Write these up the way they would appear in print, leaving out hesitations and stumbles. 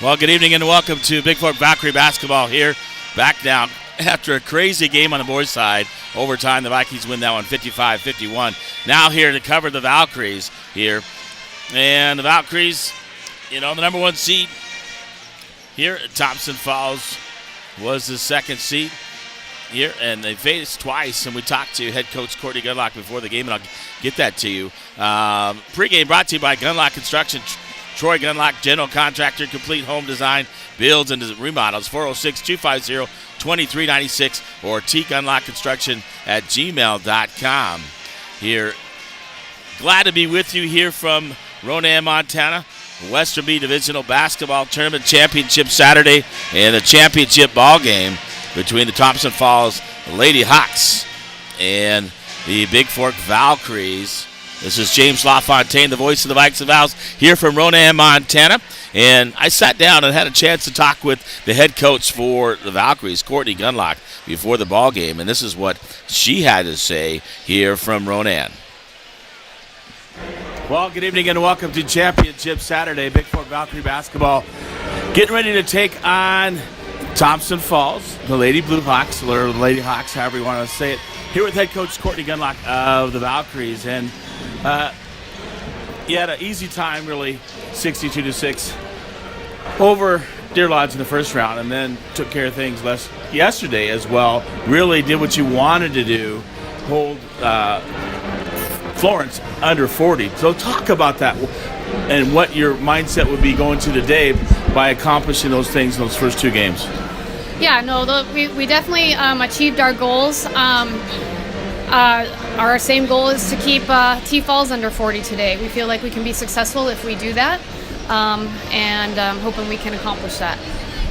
Well, good evening and welcome to Bigfork Valkyrie basketball here. Back now after a crazy game on the boys' side. Overtime, the Vikings win that one 55-51. Now here to cover the Valkyries here. And the Valkyries, the number one seed here at Thompson Falls was the second seed here. And they faced twice, and we talked to head coach Courtney Gunlock before the game, and I'll get that to you. Pre-game brought to you by Gunlock Construction. Troy Gunlock, general contractor, complete home design, builds and remodels, 406-250-2396 or tgunlockconstruction@gmail.com. Here, glad to be with you here from Ronan, Montana. Western B Divisional Basketball Tournament Championship Saturday and a championship ball game between the Thompson Falls Lady Hawks and the Bigfork Valkyries. This is James LaFontaine, the voice of the Vikes and Vals, here from Ronan, Montana. And I sat down and had a chance to talk with the head coach for the Valkyries, Courtney Gunlock, before the ball game. And this is what she had to say here from Ronan. Well, good evening and welcome to Championship Saturday, Bigfork Valkyrie basketball. Getting ready to take on Thompson Falls, the Lady Blue Hawks, or the Lady Hawks, however you want to say it. Here with head coach Courtney Gunlock of the Valkyries. And you had an easy time, really, 62-6 over Deer Lodge in the first round, and then took care of things yesterday as well. Really did what you wanted to do, hold Florence under 40. So talk about that and what your mindset would be going to today by accomplishing those things in those first two games. Yeah, no, we definitely achieved our goals. Our same goal is to keep T Falls under 40 today. We feel like we can be successful if we do that, and hoping we can accomplish that.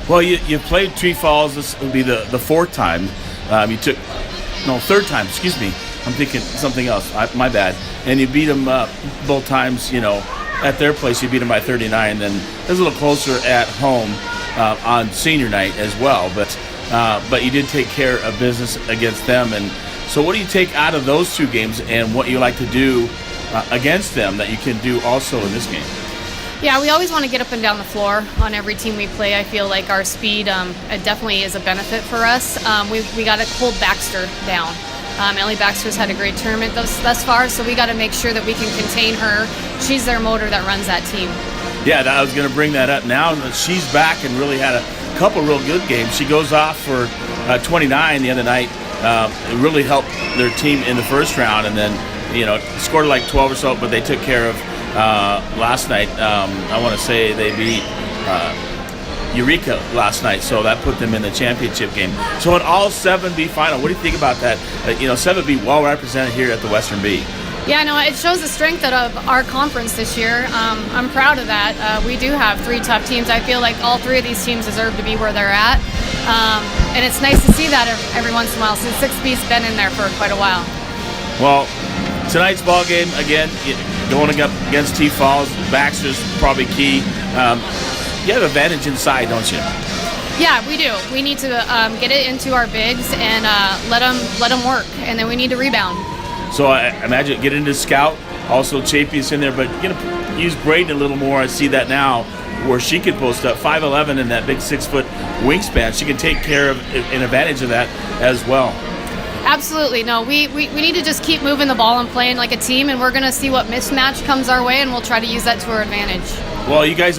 Well, you played T Falls. This would be the fourth time. Third time. Excuse me. I'm thinking something else. My bad. And you beat them both times. At their place, you beat them by 39. Then it was a little closer at home on senior night as well. But you did take care of business against them. And so what do you take out of those two games and what you like to do against them that you can do also in this game? Yeah, we always want to get up and down the floor on every team we play. I feel like our speed it definitely is a benefit for us. We got to hold Baxter down. Ellie Baxter's had a great tournament thus far, so we got to make sure that we can contain her. She's their motor that runs that team. Yeah, I was going to bring that up now that she's back and really had a couple real good games. She goes off for 29 the other night. It really helped their team in the first round, and then scored like 12 or so, but they took care of last night. I want to say they beat Eureka last night, so that put them in the championship game. So an all 7B final, what do you think about that? 7B well represented here at the Western B. Yeah, no, it shows the strength of our conference this year. I'm proud of that. We do have three tough teams. I feel like all three of these teams deserve to be where they're at. And it's nice to see that every once in a while, since 6B's been in there for quite a while. Well, tonight's ball game, again, going up against T Falls, Baxter's probably key. You have advantage inside, don't you? Yeah, we do. We need to get it into our bigs and let them work, and then we need to rebound. So I imagine get into scout, also Chapey's in there, but you're going to use Braden a little more. I see that now where she can post up 5'11" and that big 6-foot wingspan. She can take care of an advantage of that as well. Absolutely. No, we need to just keep moving the ball and playing like a team, and we're going to see what mismatch comes our way, and we'll try to use that to our advantage. Well, you guys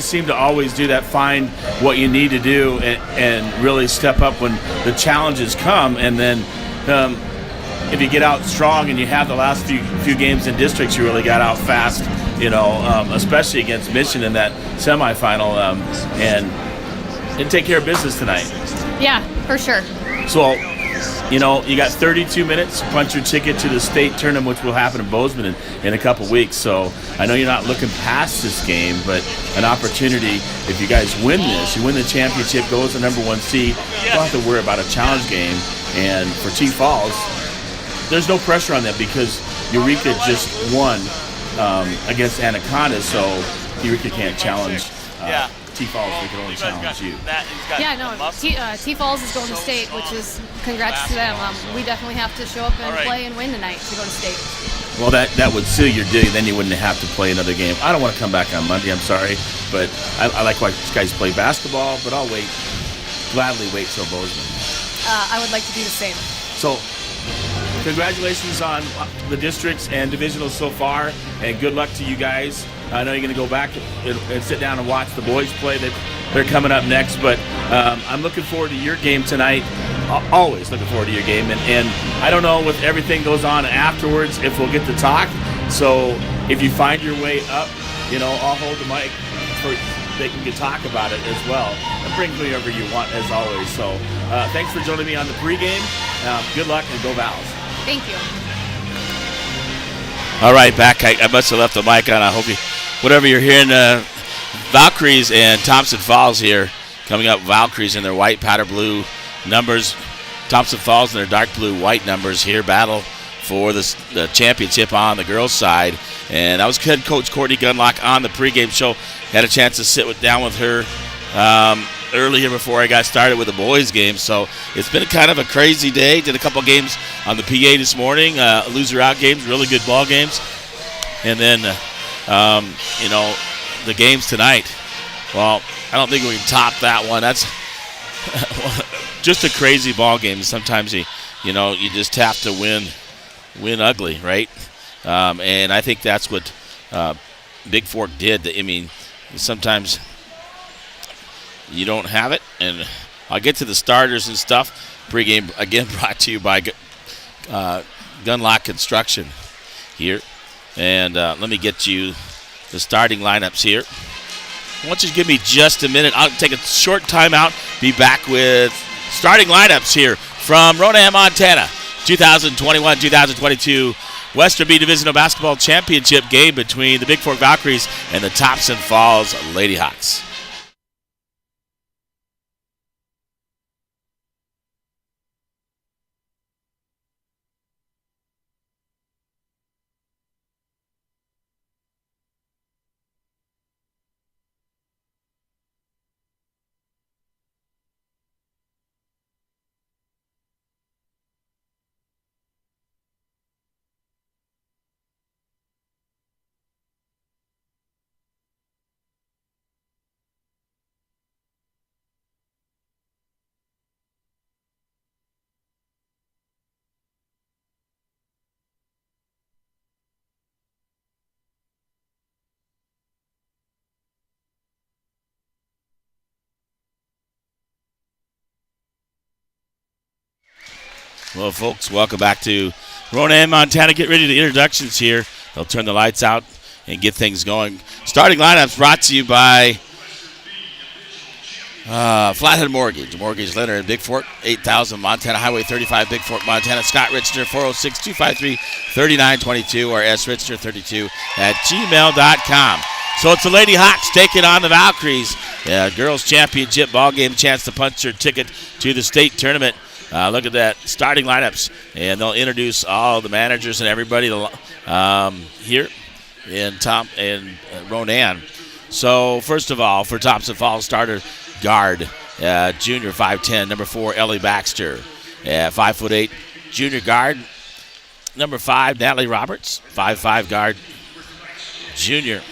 seem to always do that, find what you need to do and really step up when the challenges come, and then if you get out strong and you have the last few games in districts, you really got out fast, especially against Mission in that semifinal, and take care of business tonight. Yeah, for sure. So, you got 32 minutes to punch your ticket to the state tournament, which will happen in Bozeman in a couple weeks. So I know you're not looking past this game, but an opportunity, if you guys win this, you win the championship, go as the number one seed, you don't have to worry about a challenge game. And for T Falls, there's no pressure on them because Eureka just won against Anaconda, so Eureka can't challenge T Falls, they can only challenge you. Yeah, no, T Falls is going to state, which is congrats to them. We definitely have to show up and play and win tonight to go to state. Well, that would seal your day. Then you wouldn't have to play another game. I don't want to come back on Monday. I'm sorry, but I like watching these guys play basketball. But I'll gladly wait till Bozeman. I would like to do the same. So, congratulations on the districts and divisionals so far, and good luck to you guys. I know you're going to go back and sit down and watch the boys play. They're coming up next, but I'm looking forward to your game tonight. Always looking forward to your game, and I don't know with everything goes on afterwards if we'll get to talk. So if you find your way up, I'll hold the mic for they can talk about it as well. And bring whoever you want as always. So thanks for joining me on the pregame. Good luck and go Vals. Thank you. All right, back. I must have left the mic on. I hope whatever you're hearing, Valkyries and Thompson Falls here coming up. Valkyries in their white powder blue numbers, Thompson Falls in their dark blue white numbers here. Battle for the championship on the girls' side. And that was head coach Courtney Gunlock on the pregame show. Had a chance to sit down with her earlier before I got started with the boys' game. So it's been kind of a crazy day. Did a couple games on the PA this morning, loser out games, really good ball games. And then, the games tonight. Well, I don't think we can top that one. That's just a crazy ball game. Sometimes you just have to win ugly, right? And I think that's what Bigfork did. I mean, sometimes you don't have it. And I'll get to the starters and stuff. Pre-game, again, brought to you by Gunlock Construction here. And let me get you the starting lineups here. Why don't you give me just a minute? I'll take a short timeout. Be back with starting lineups here from Ronan, Montana. 2021-2022 Western B Divisional Basketball Championship game between the Bigfork Valkyries and the Thompson Falls Ladyhawks. Well, folks, welcome back to Ronan, Montana. Get ready to introductions here. They'll turn the lights out and get things going. Starting lineups brought to you by Flathead Mortgage. Mortgage lender in Bigfork, 8000 Montana Highway 35, Bigfork, Montana. Scott Richner, 406-253-3922 or srichner32 at gmail.com. So it's the Lady Hawks taking on the Valkyries. Girls Championship ball game, chance to punch their ticket to the state tournament. Look at that, starting lineups, and they'll introduce all the managers and everybody here in Ronan. So first of all, for Thompson Falls starter guard, junior 5'10", number 4, Ellie Baxter. 5'8", junior guard, number 5, Natalie Roberts. 5'5", guard, junior.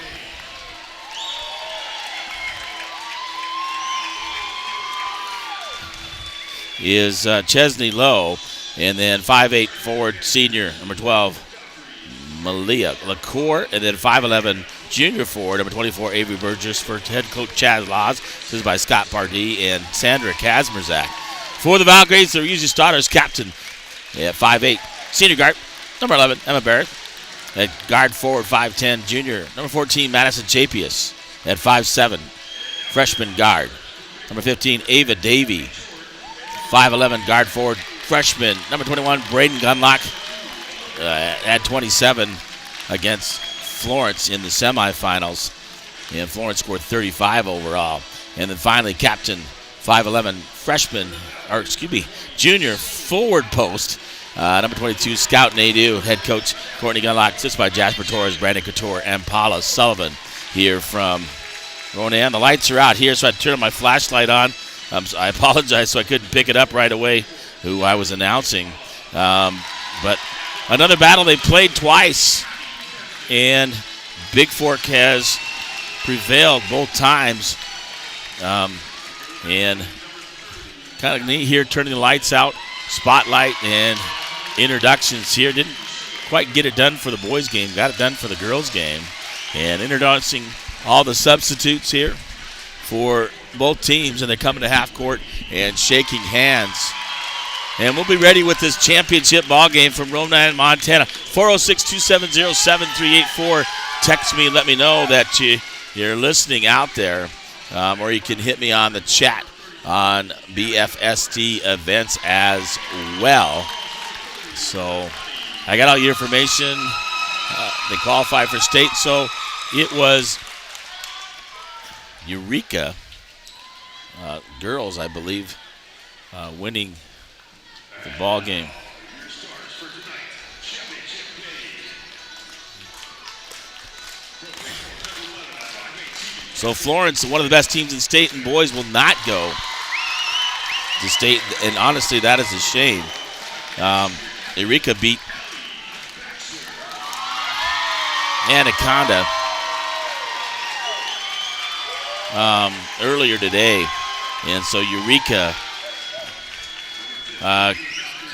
Is Chesney Lowe, and then 5'8" forward senior, number 12, Malia LaCour, and then 5'11" junior forward, number 24, Avery Burgess, for head coach Chad Laws. This is by Scott Pardee and Sandra Kazmerzak. For the Valkyries, they're usually starters, captain, 5'8", senior guard, number 11, Emma Barrett. At guard forward, 5'10", junior, number 14, Madison Chapius. At 5'7", freshman guard, number 15, Ava Davey. 5'11", guard forward, freshman, number 21, Braden Gunlock, at 27 against Florence in the semifinals. And Florence scored 35 overall. And then finally, captain, 5'11", junior forward post, number 22, Scout Nadeau, head coach Courtney Gunlock, assisted by Jasper Torres, Brandon Couture, and Paula Sullivan here from Ronan. The lights are out here, so I turned my flashlight on. I apologize, so I couldn't pick it up right away, who I was announcing. But another battle. They played twice, and Bigfork has prevailed both times. And kind of neat here, turning the lights out, spotlight, and introductions here. Didn't quite get it done for the boys' game, got it done for the girls' game. And introducing all the substitutes here for both teams, and they're coming to half court and shaking hands. And we'll be ready with this championship ball game from Ronan, Montana. 406-270-7384. Text me and let me know that you're listening out there, or you can hit me on the chat on BFST events as well. So I got all your information. They qualified for state, so it was Eureka girls, I believe, winning the ball game. So Florence, one of the best teams in state, and boys will not go to state, and honestly, that is a shame. Eureka beat Anaconda earlier today, and so Eureka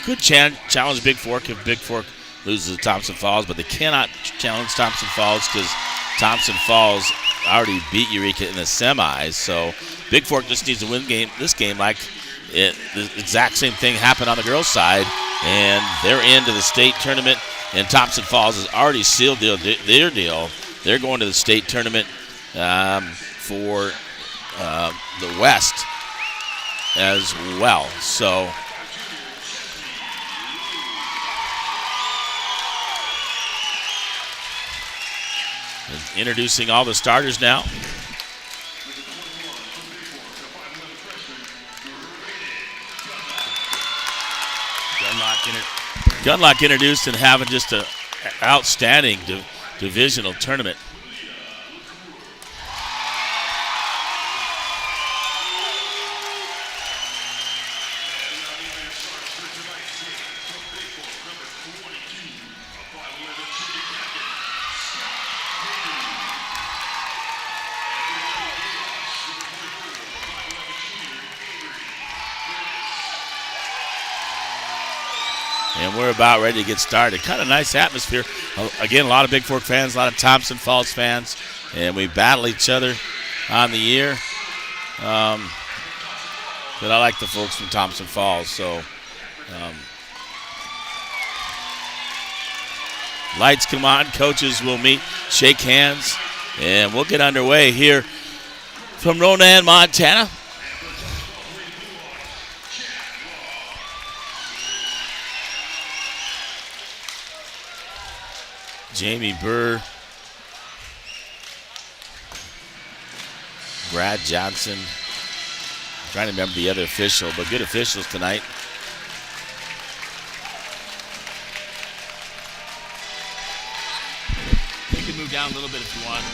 could challenge Bigfork if Bigfork loses to Thompson Falls, but they cannot challenge Thompson Falls because Thompson Falls already beat Eureka in the semis. So Bigfork just needs to win this game like the exact same thing happened on the girls' side, and they're into the state tournament, and Thompson Falls has already sealed their deal. They're going to the state tournament for the West as well. So introducing all the starters now. Gunlock introduced and having just an outstanding divisional tournament. And we're about ready to get started. Kind of nice atmosphere. Again, a lot of Bigfork fans, a lot of Thompson Falls fans, and we battle each other on the year. But I like the folks from Thompson Falls. So lights come on, coaches will meet, shake hands, and we'll get underway here from Ronan, Montana. Jamie Burr, Brad Johnson. I'm trying to remember the other official, but good officials tonight. You can move down a little bit if you want.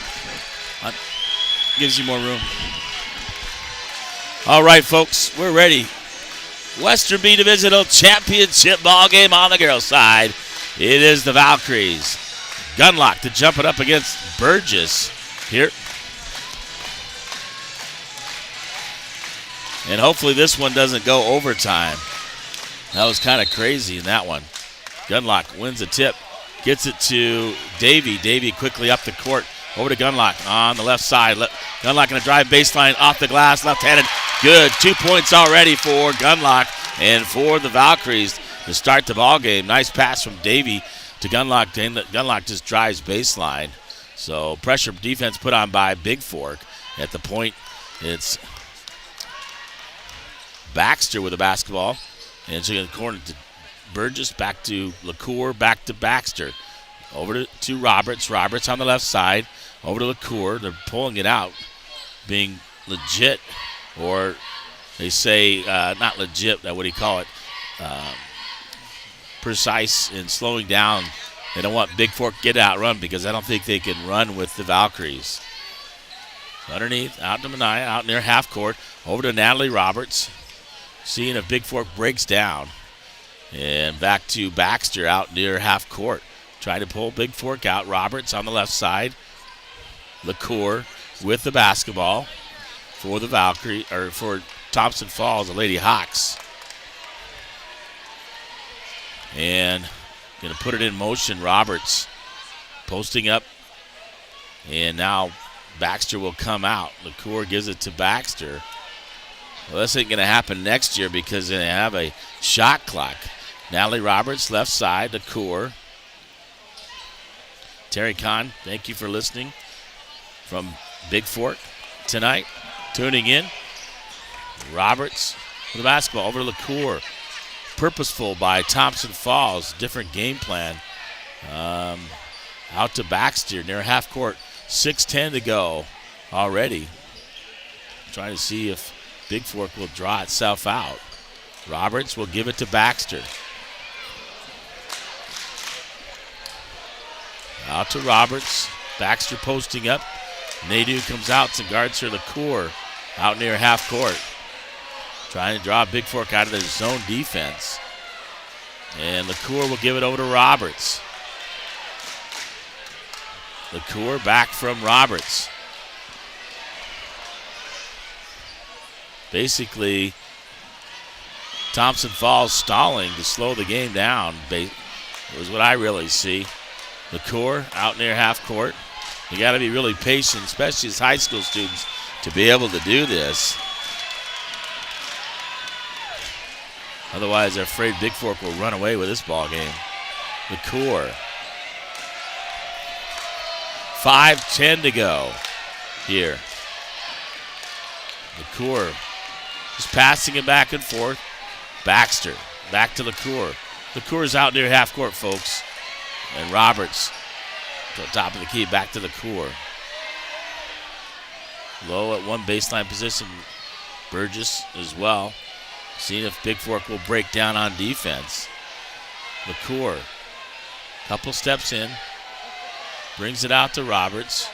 Gives you more room. All right, folks, we're ready. Western B Divisional Championship ball game on the girls' side. It is the Valkyries. Gunlock to jump it up against Burgess here. And hopefully this one doesn't go overtime. That was kind of crazy in that one. Gunlock wins the tip, gets it to Davey. Davey quickly up the court, over to Gunlock on the left side. Gunlock going to drive baseline off the glass, left-handed. Good, 2 points already for Gunlock and for the Valkyries to start the ball game. Nice pass from Davey to Gunlock. Gunlock just drives baseline. So pressure defense put on by Bigfork. At the point, it's Baxter with the basketball. And so in the corner to Burgess, back to LaCour, back to Baxter. Over to Roberts. Roberts on the left side. Over to LaCour. They're pulling it out, being legit, or they say not legit, what do you call it? Precise in slowing down. They don't want Bigfork get out run because I don't think they can run with the Valkyries. Underneath, out to Mania, out near half court. Over to Natalie Roberts. Seeing if Bigfork breaks down. And back to Baxter out near half court. Trying to pull Bigfork out. Roberts on the left side. LaCour with the basketball for the Valkyrie, or for Thompson Falls, the Lady Hawks. And going to put it in motion. Roberts posting up. And now Baxter will come out. LaCour gives it to Baxter. Well, this ain't going to happen next year because they have a shot clock. Natalie Roberts, left side, LaCour. Terry Kahn, thank you for listening from Bigfork tonight. Tuning in. Roberts with the basketball over to LaCour. Purposeful by Thompson Falls. Different game plan. Out to Baxter near half court. 6:10 to go already. Trying to see if Bigfork will draw itself out. Roberts will give it to Baxter. Out to Roberts. Baxter posting up. Nadeau comes out and guards her. LaCour out near half court. Trying to draw Bigfork out of their zone defense. And LaCour will give it over to Roberts. LaCour back from Roberts. Basically, Thompson Falls stalling to slow the game down. Was what I really see. LaCour out near half court. You got to be really patient, especially as high school students, to be able to do this. Otherwise, they're afraid Bigfork will run away with this ball game. LaCour. 5:10 to go here. LaCour just passing it back and forth. Baxter back to LaCour. LaCour's out near half court, folks. And Roberts to the top of the key, back to LaCour. Low at one baseline position. Burgess as well. Seeing if Bigfork will break down on defense. LaCour, couple steps in. Brings it out to Roberts.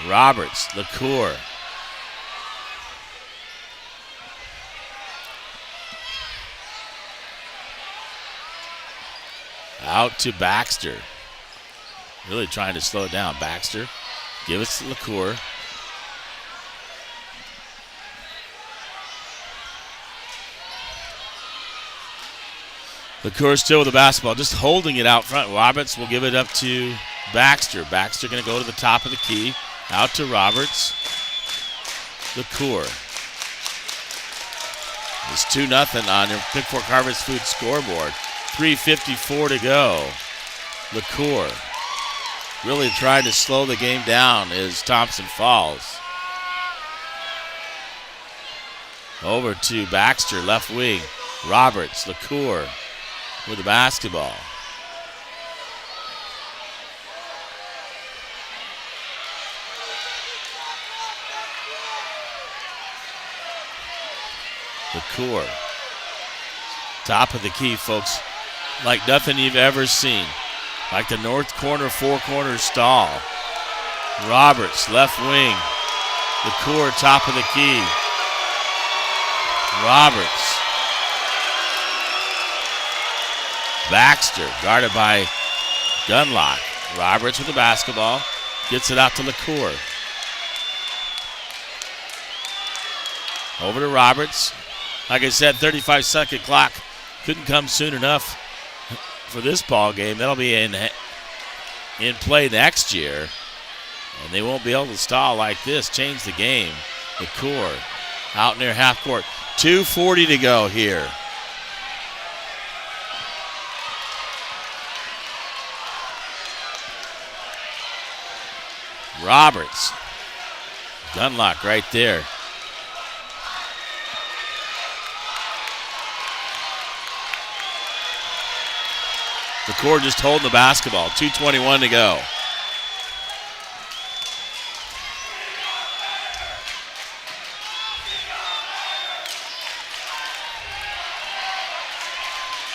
Roberts, LaCour. Out to Baxter. Really trying to slow it down. Baxter, give it to LaCour. LaCour still with the basketball, just holding it out front. Roberts will give it up to Baxter. Baxter going to go to the top of the key. Out to Roberts. LaCour. It's 2-0 on your Bigfork Harvest Food scoreboard. 3:54 to go. LaCour really trying to slow the game down is Thompson Falls. Over to Baxter, left wing. Roberts, LaCour with the basketball. LaCour. Top of the key, folks. Like nothing you've ever seen. Like the north corner, four-corner stall. Roberts, left wing. LaCour, top of the key. Roberts. Baxter, guarded by Dunlock. Roberts with the basketball. Gets it out to LaCour. Over to Roberts. Like I said, 35-second clock. Couldn't come soon enough for this ball game. That'll be in play next year. And they won't be able to stall like this. Change the game. LaCour out near half court. 2:40 to go here. Roberts. Dunlock right there. LaCour just holding the basketball. 2:21 to go.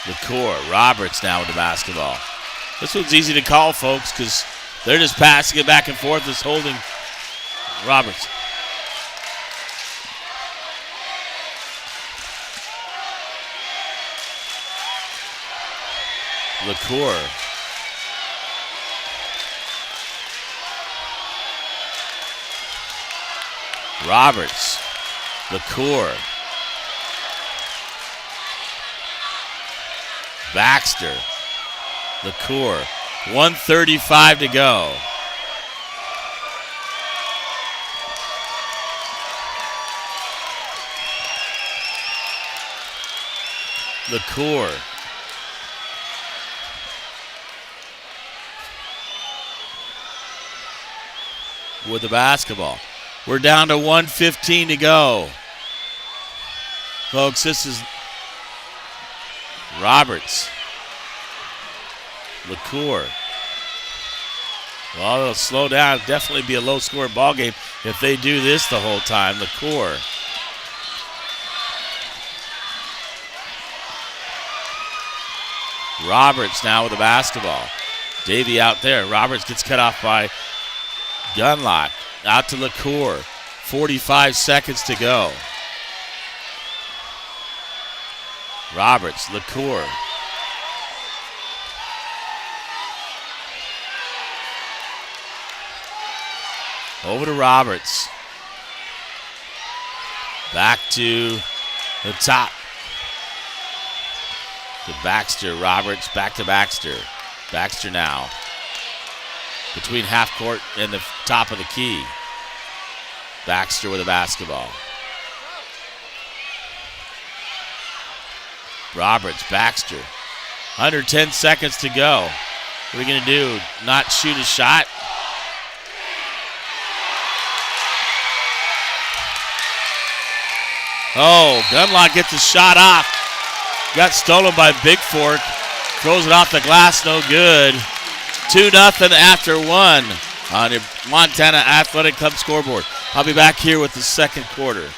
LaCour, Roberts now with the basketball. This one's easy to call, folks, because they're just passing it back and forth. Just holding Roberts. LaCour. Roberts. LaCour. Baxter. LaCour. 1:35 to go. LaCour. With the basketball. We're down to 1:15 to go. Folks, this is Roberts. LaCour. Well, it'll slow down. It'll definitely be a low-scoring ball game if they do this the whole time. LaCour. Roberts now with the basketball. Davey out there. Roberts gets cut off by Gunlock. Out to LaCour. 45 seconds to go. Roberts, LaCour. Over to Roberts. Back to the top. To Baxter, Roberts, back to Baxter. Baxter now. Between half court and the top of the key. Baxter with a basketball. Roberts, Baxter. Under 10 seconds to go. What are we going to do? Not shoot a shot? Oh, Gunlock gets a shot off. Got stolen by Bigfork. Throws it off the glass, no good. 2-0 after one on the Montana Athletic Club scoreboard. I'll be back here with the second quarter.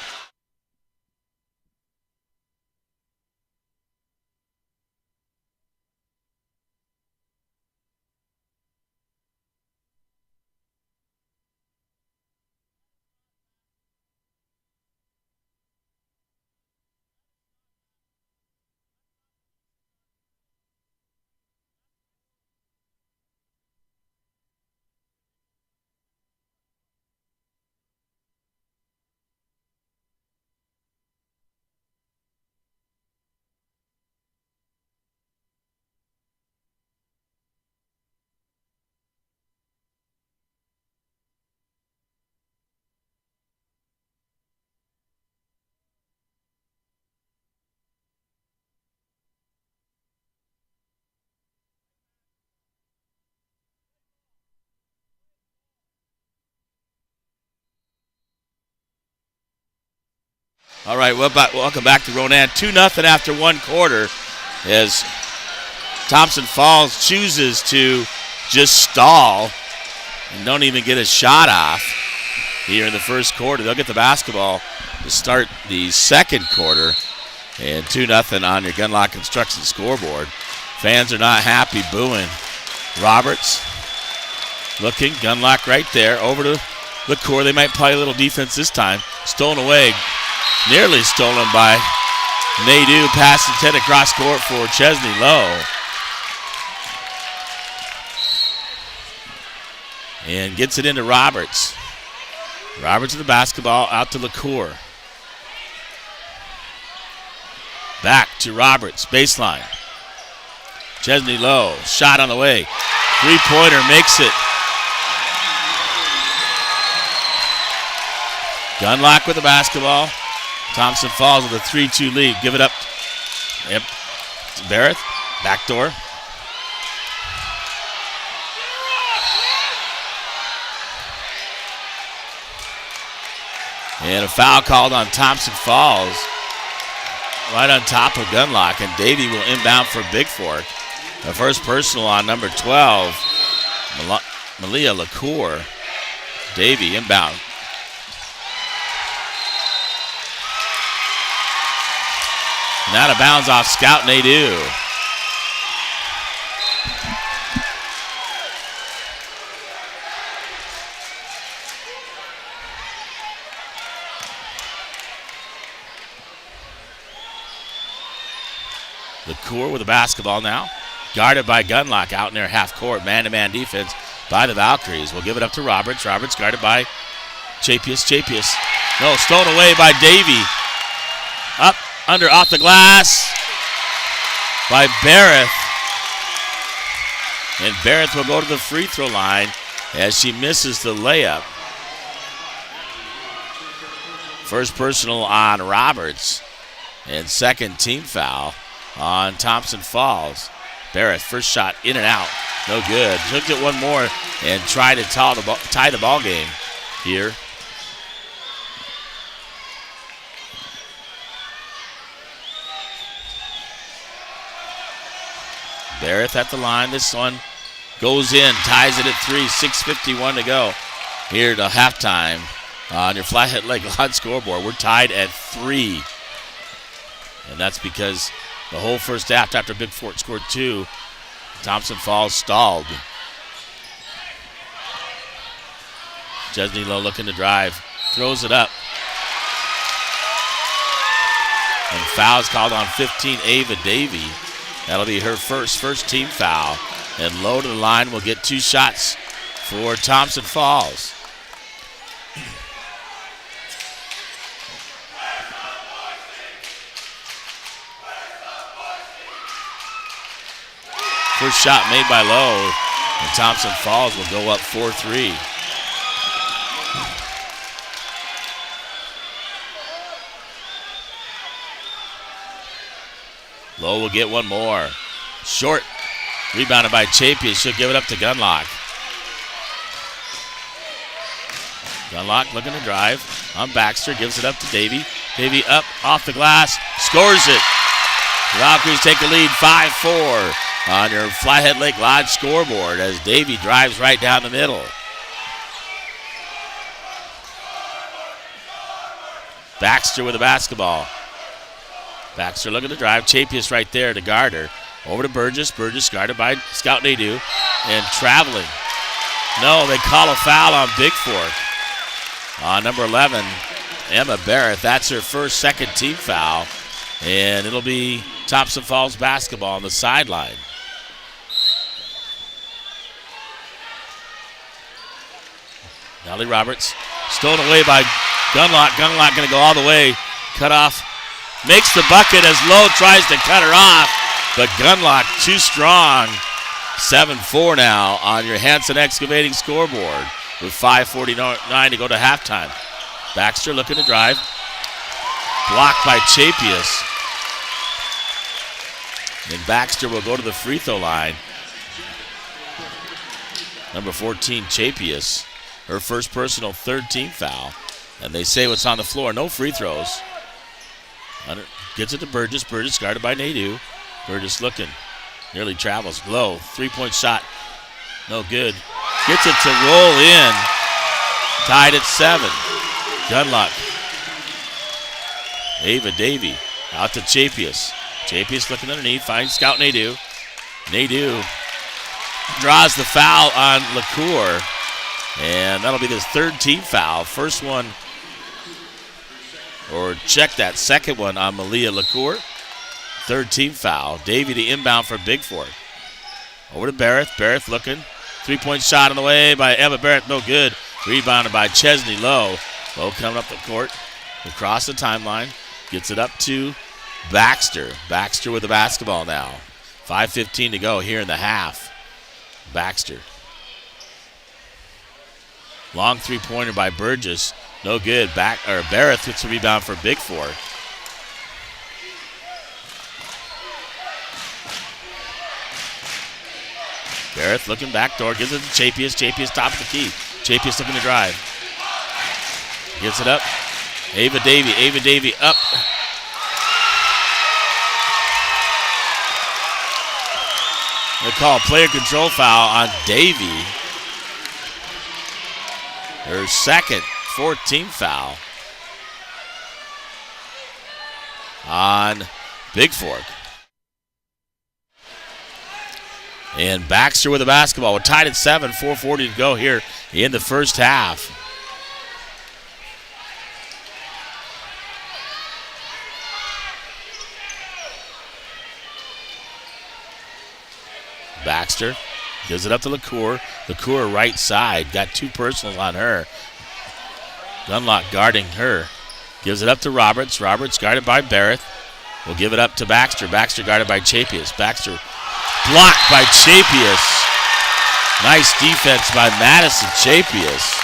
All right, welcome back to Ronan. 2-0 after one quarter as Thompson Falls chooses to just stall and don't even get a shot off here in the first quarter. They'll get the basketball to start the second quarter, and 2-0 on your Gunlock Construction scoreboard. Fans are not happy, booing. Roberts looking, Gunlock right there, over to LaCour. They might play a little defense this time. Stolen away. Nearly stolen by Nadeau. Pass intended across court for Chesney Lowe. And gets it into Roberts. Roberts with the basketball, out to LaCour. Back to Roberts, baseline. Chesney Lowe, shot on the way. Three-pointer makes it. Gunlock with the basketball. Thompson Falls with a 3-2 lead. Give it up. Yep. Barrett. Backdoor. And a foul called on Thompson Falls. Right on top of Gunlock. And Davey will inbound for Bigfork. The first personal on number 12. Malia LaCour. Davey inbound. And out of bounds off Scout Nadeau. LaCour with the basketball now. Guarded by Gunlock out in their half court. Man-to-man defense by the Valkyries. We'll give it up to Roberts. Roberts guarded by Chapius. No, stolen away by Davey. Up, under, off the glass by Barrett. And Barrett will go to the free throw line as she misses the layup. First personal on Roberts. And second team foul on Thompson Falls. Barrett, first shot in and out. No good. She'll get one more and try to tie the ball game here. Barrett at the line. This one goes in, ties it at 3, 6:51 to go. Here to halftime on your Flathead Lake Lodge scoreboard. We're tied at 3. And that's because the whole first half after Bigfork scored 2, Thompson Falls stalled. Chesney Lowe looking to drive. Throws it up. And foul's called on 15, Ava Davey. That'll be her first team foul. And Lowe to the line will get 2 shots for Thompson Falls. First shot made by Lowe, and Thompson Falls will go up 4-3. Lowe will get one more. Short, rebounded by Chapius. She'll give it up to Gunlock. Gunlock looking to drive on Baxter, gives it up to Davey. Davey up, off the glass, scores it. The Valkyries take a lead 5-4. On your Flathead Lake Lodge scoreboard as Davey drives right down the middle. Baxter with the basketball. Baxter looking to drive. Chapius right there to guard her. Over to Burgess. Burgess guarded by Scout Nadeau. And traveling. No, they call a foul on Bigfork. On number 11, Emma Barrett. That's her second team foul. And it'll be Thompson Falls basketball on the sideline. Nolly Roberts, stolen away by Gunlock. Gunlock going to go all the way. Cut off. Makes the bucket as Lowe tries to cut her off. But Gunlock too strong. 7-4 now on your Hanson Excavating scoreboard with 5:49 to go to halftime. Baxter looking to drive. Blocked by Chapius. And Baxter will go to the free throw line. Number 14, Chapius. Her first personal, third team foul. And they say what's on the floor. No free throws. Gets it to Burgess. Burgess guarded by Nadeau. Burgess looking. Nearly travels. Low. 3-point shot. No good. Gets it to roll in. Tied at 7. Gunlock. Ava Davey. Out to Chapius. Chapius looking underneath. Finds Scout Nadeau. Nadeau draws the foul on LaCour. And that'll be his third team foul. First one, or check that, second one on Malia LaCour. Third team foul. Davey the inbound for Bigfork. Over to Barrett. Barrett looking. 3-point shot on the way by Emma Barrett. No good. Rebounded by Chesney Lowe. Lowe coming up the court. Across the timeline. Gets it up to Baxter. Baxter with the basketball now. 5:15 to go here in the half. Baxter. Long 3-pointer by Burgess. No good. Barrett gets a rebound for Bigfork. Barrett looking backdoor. Gives it to Chapius. Chapius top of the key. Chapius looking to drive. Gets it up. Ava Davey. Ava Davey up. They call a player control foul on Davey. Her second, fourth team foul on Bigfork. And Baxter with the basketball. We're tied at 7, 4:40 to go here in the first half. Baxter gives it up to LaCour. LaCour right side. Got two personals on her. Gunlock guarding her. Gives it up to Roberts. Roberts guarded by Barrett. Will give it up to Baxter. Baxter guarded by Chapius. Baxter blocked by Chapius. Nice defense by Madison Chapius.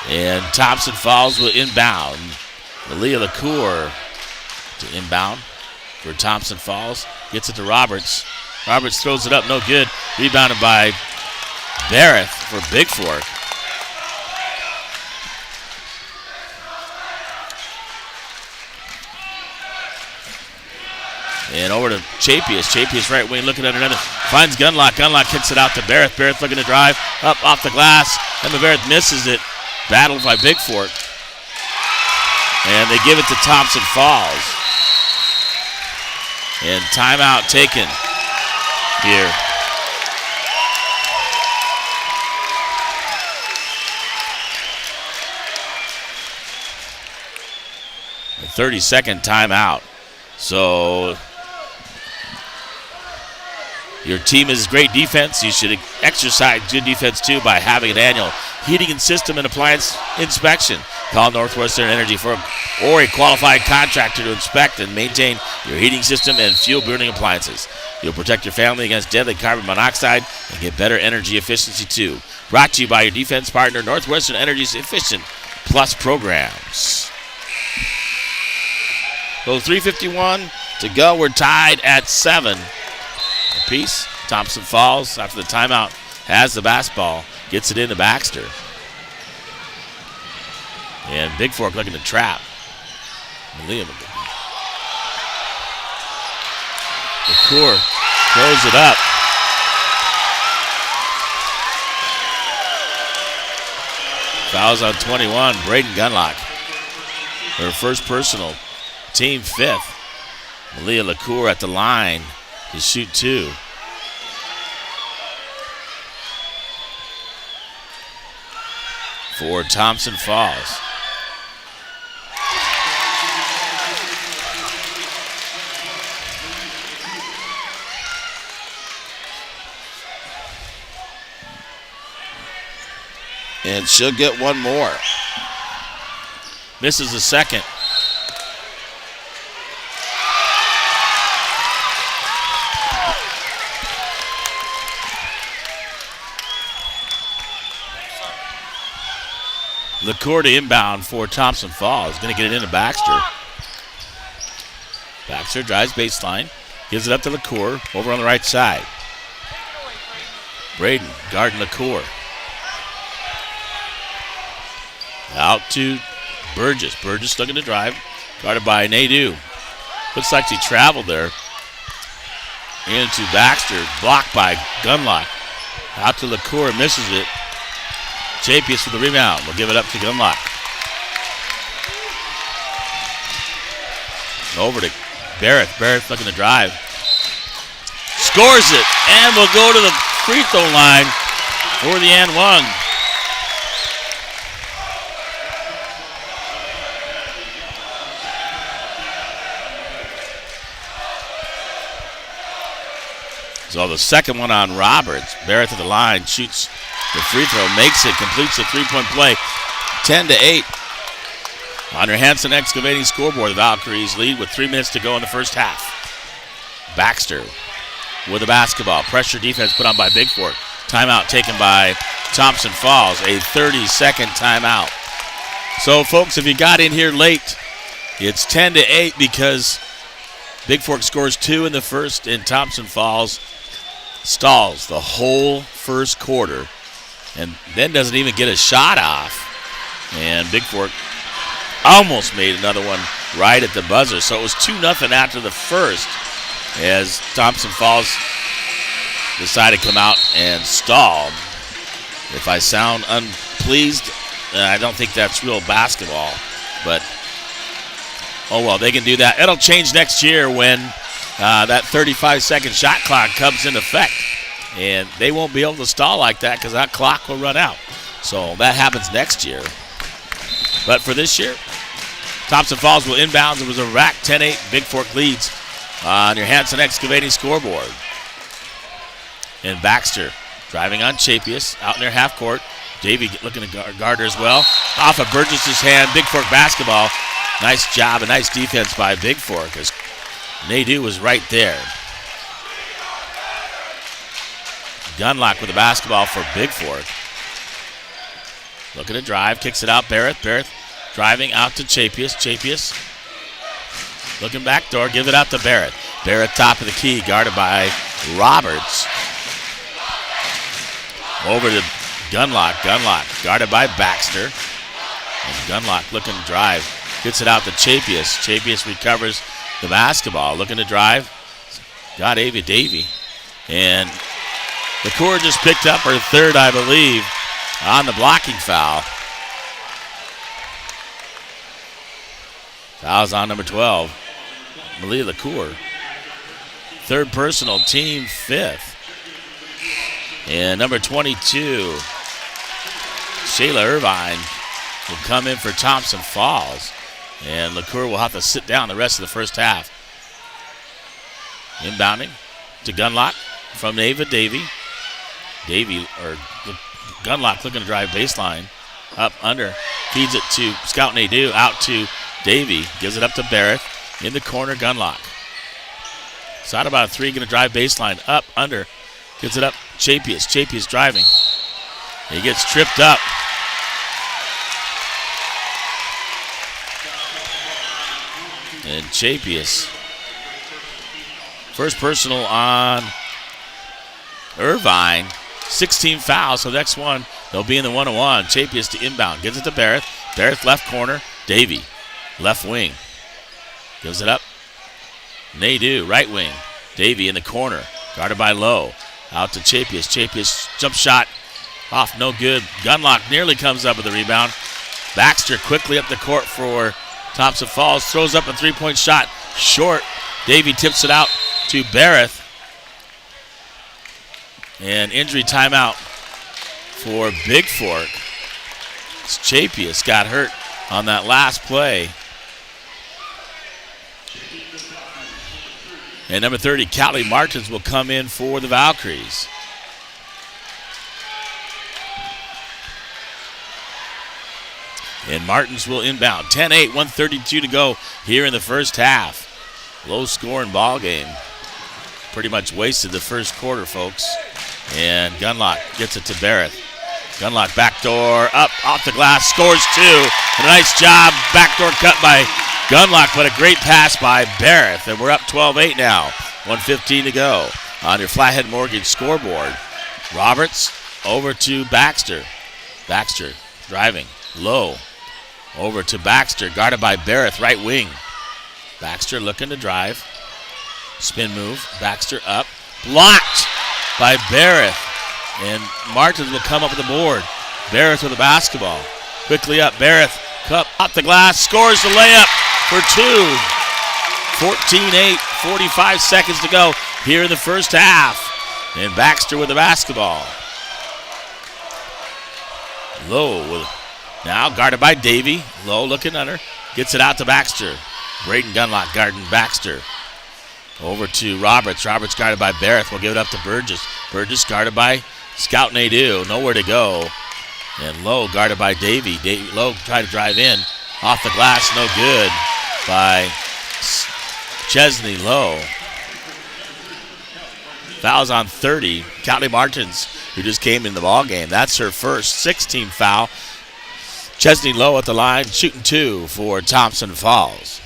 And Thompson Falls will inbound. Malia LaCour to inbound for Thompson Falls. Gets it to Roberts. Roberts throws it up, no good. Rebounded by Barrett for Bigfork. And over to Chapius. Chapius right wing looking at another. Finds Gunlock. Gunlock kicks it out to Barrett. Barrett looking to drive. Up off the glass. And Barrett misses it. Battled by Bigfork. And they give it to Thompson Falls. And timeout taken here. A 30-second timeout. So your team is great defense. You should exercise good defense too by having an annual heating and system and appliance inspection. Call Northwestern Energy or a qualified contractor to inspect and maintain your heating system and fuel burning appliances. You'll protect your family against deadly carbon monoxide and get better energy efficiency too. Brought to you by your defense partner, Northwestern Energy's Efficient Plus programs. So 3:51 to go. We're tied at 7 apiece. Thompson Falls, after the timeout, has the basketball. Gets it into Baxter. And Bigfork looking to trap. LaCour throws it up. Fouls on 21. Braden Gunlock. Her first personal. Team 5th. Malia LaCour at the line to shoot 2. For Thompson Falls. And she'll get one more. Misses the second. LaCour to inbound for Thompson Falls. Going to get it into Baxter. Baxter drives baseline. Gives it up to LaCour over on the right side. Braden guarding LaCour. Out to Burgess. Burgess looking to drive. Guarded by Nadeau. Looks like she traveled there. Into Baxter. Blocked by Gunlock. Out to LaCour. Misses it. Chapius for the rebound. We'll give it up to Gunlock. Over to Barrett. Barrett looking to drive. Scores it. And we'll go to the free throw line for the and one. So the second one on Roberts. Barrett to the line. Shoots the free throw, makes it, completes the three-point play. 10-8. On your Hanson Excavating scoreboard, the Valkyries lead with 3 minutes to go in the first half. Baxter with the basketball. Pressure defense put on by Bigfork. Timeout taken by Thompson Falls. A 30-second timeout. So, folks, if you got in here late, it's 10-8 because Bigfork scores 2 in the first and Thompson Falls stalls the whole first quarter. And then doesn't even get a shot off. And Bigfork almost made another one right at the buzzer. So it was 2-0 after the first as Thompson Falls decided to come out and stall. If I sound unpleased, I don't think that's real basketball. But, oh well, they can do that. It'll change next year when that 35-second shot clock comes into effect. And they won't be able to stall like that because that clock will run out. So that happens next year. But for this year, Thompson Falls will inbound. It was a rack 10-8. Bigfork leads on your Hanson Excavating scoreboard. And Baxter driving on Chapius out in their half court. Davey looking to guard her as well. Off of Burgess's hand. Bigfork basketball. Nice job and nice defense by Bigfork as Nadeau was right there. Gunlock with the basketball for Bigfork. Looking to drive. Kicks it out. Barrett driving out to Chapius. Chapius looking backdoor. Give it out to Barrett. Barrett top of the key. Guarded by Roberts. Over to Gunlock. Gunlock guarded by Baxter. And Gunlock looking to drive. Gets it out to Chapius. Chapius recovers the basketball. Looking to drive. Got Davey. And LaCour just picked up her third, I believe, on the blocking foul. Foul's on number 12, Malia LaCour. Third personal, team fifth. And number 22, Shayla Irvine, will come in for Thompson Falls. And LaCour will have to sit down the rest of the first half. Inbounding to Gunlock from Ava Davey. Gunlock looking to drive baseline. Up under. Feeds it to Scout Nadeau. Out to Davey. Gives it up to Barrett. In the corner, Gunlock. Side about a three. Going to drive baseline. Up, under. Gives it up. Chapius driving. He gets tripped up. And Chapius. First personal on Irvine. 16 fouls, so next one, they'll be in the 1-on-1. Chapius to inbound. Gives it to Barrett. Barrett left corner. Davey, left wing. Gives it up. Nadeau, right wing. Davey in the corner. Guarded by Lowe. Out to Chapius. Chapius, jump shot. Off, no good. Gunlock nearly comes up with the rebound. Baxter quickly up the court for Thompson Falls. Throws up a three-point shot. Short. Davey tips it out to Barrett. And injury timeout for Bigfork. Chapius got hurt on that last play. And number 30, Callie Martins, will come in for the Valkyries. And Martins will inbound. 10-8, 1:32 to go here in the first half. Low scoring ball game. Pretty much wasted the first quarter, folks. And Gunlock gets it to Barrett. Gunlock backdoor, up, off the glass, scores two. And a nice job, backdoor cut by Gunlock, but a great pass by Barrett. And we're up 12-8 now, 1:15 to go on your Flathead Mortgage scoreboard. Roberts over to Baxter. Baxter driving, low, over to Baxter, guarded by Barrett, right wing. Baxter looking to drive. Spin move, Baxter up, blocked by Barrett, and Martins will come up with the board. Barrett with the basketball. Quickly up, Barrett, cup, up the glass, scores the layup for two. 14-8, 45 seconds to go here in the first half. And Baxter with the basketball. Lowe now guarded by Davey. Lowe looking under, gets it out to Baxter. Braden Gunlock guarding Baxter. Over to Roberts. Roberts guarded by Barrett. We'll give it up to Burgess. Burgess guarded by Scout Nadeau. Nowhere to go. And Lowe guarded by Davey. Lowe tried to drive in. Off the glass. No good by Chesney Lowe. Fouls on 30. Callie Martins, who just came in the ball game. That's her first 16 foul. Chesney Lowe at the line, shooting two for Thompson Falls.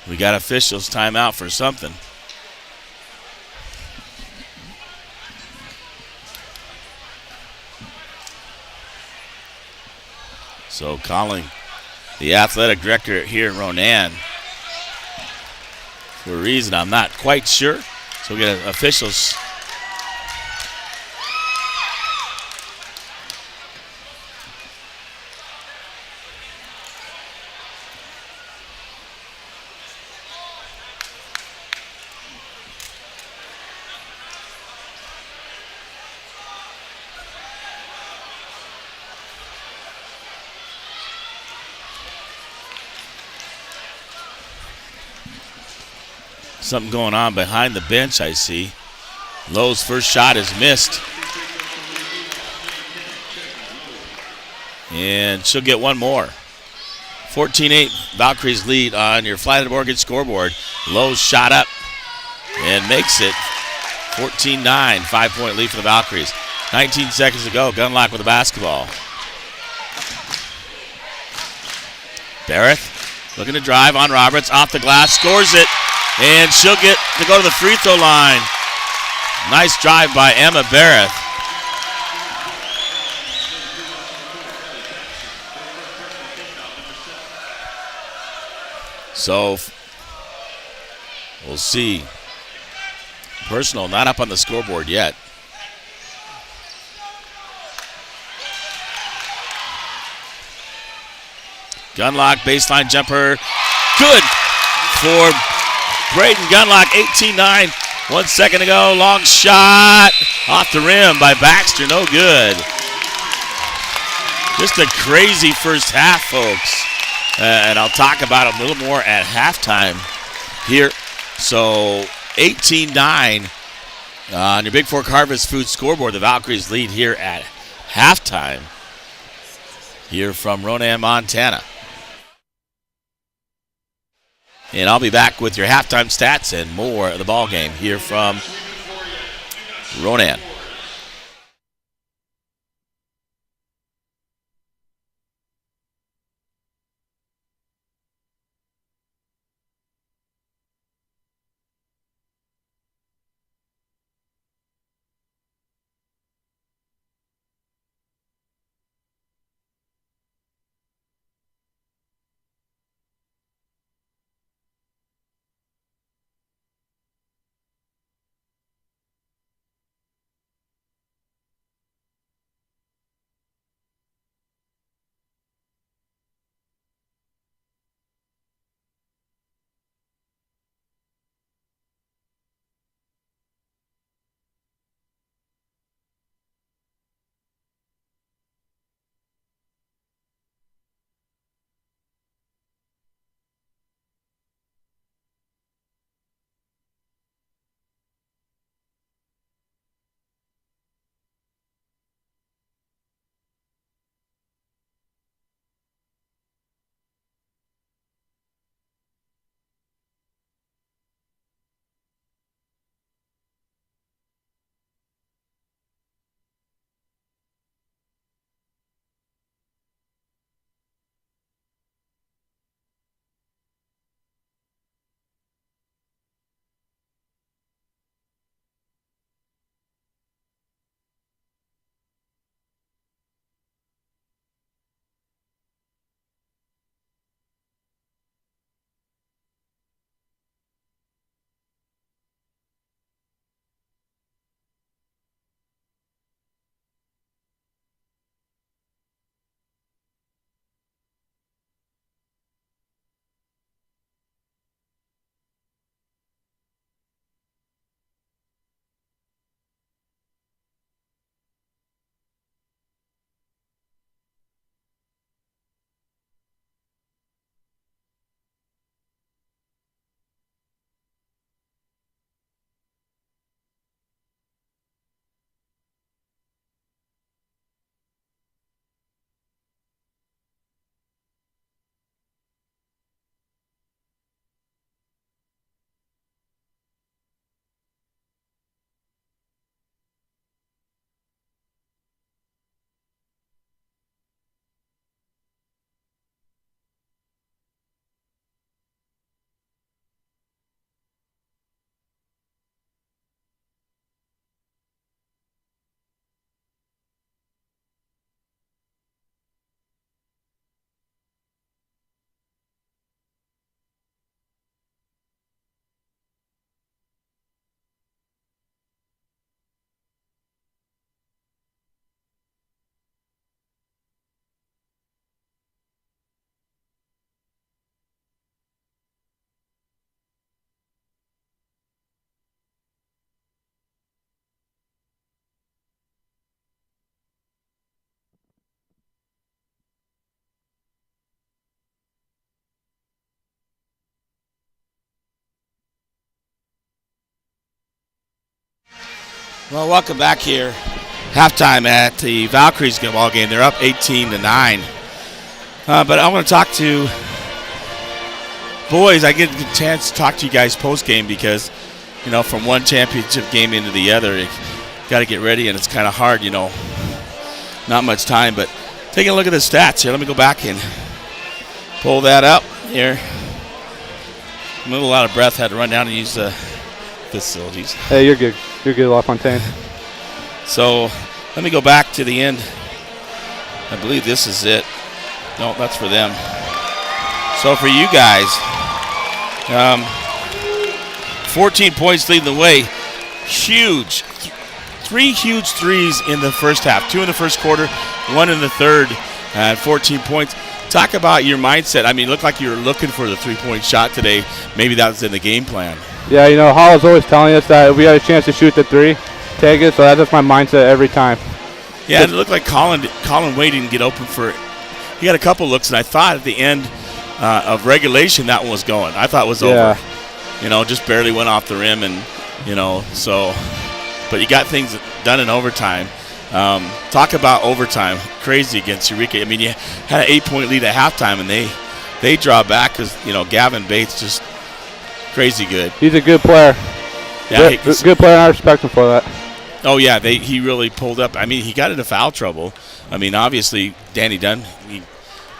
We got officials timeout for something. So calling the athletic director here in Ronan for a reason I'm not quite sure. So we got officials. Something going on behind the bench, I see. Lowe's first shot is missed. And she'll get one more. 14-8, Valkyries lead on your Flight Mortgage scoreboard. Lowe's shot up and makes it 14-9, 5-point lead for the Valkyries. 19 seconds to go, Gunlock with the basketball. Barrett looking to drive on Roberts, off the glass, scores it, and she'll get to go to the free throw line. Nice drive by Emma Barrett. So we'll see. Personal not up on the scoreboard yet. Gunlock baseline jumper. Good for Braden Gunlock. 18-9. 1 second to go. Long shot off the rim by Baxter. No good. Just a crazy first half, folks. And I'll talk about it a little more at halftime here. So 18-9 on your Bigfork Harvest Food scoreboard. The Valkyries lead here at halftime here from Ronan, Montana. And I'll be back with your halftime stats and more of the ball game here from Ronan. Well, welcome back here. Halftime at the Valkyries ball game. They're up 18-9. But I want to talk to boys. I get a chance to talk to you guys post game because, from one championship game into the other, you got to get ready, and it's kind of hard. Not much time. But taking a look at the stats here. Let me go back and pull that up here. I'm a little out of breath. Had to run down and use the facilities. Hey, you're good. You're good, LaFontaine. So let me go back to the end. I believe this is it. No, that's for them. So for you guys, 14 points leading the way. Huge. 3 huge threes in the first half. 2 in the first quarter, 1 in the third, and 14 points. Talk about your mindset. I mean, it looked like you were looking for the 3-point shot today. Maybe that was in the game plan. Yeah, Hall's always telling us that if we had a chance to shoot the 3, take it. So that's just my mindset every time. Yeah, it looked like Colin Wade didn't get open for it. He got a couple looks, and I thought at the end of regulation that one was going. I thought it was over. Just barely went off the rim, and, so. But you got things done in overtime. Talk about overtime. Crazy against Eureka. I mean, you had an 8-point lead at halftime, and they draw back because, Gavin Bates just crazy good. He's a good player. Yeah, good player, and I respect him for that. Oh, yeah, he really pulled up. I mean, he got into foul trouble. I mean, obviously, Danny Dunn,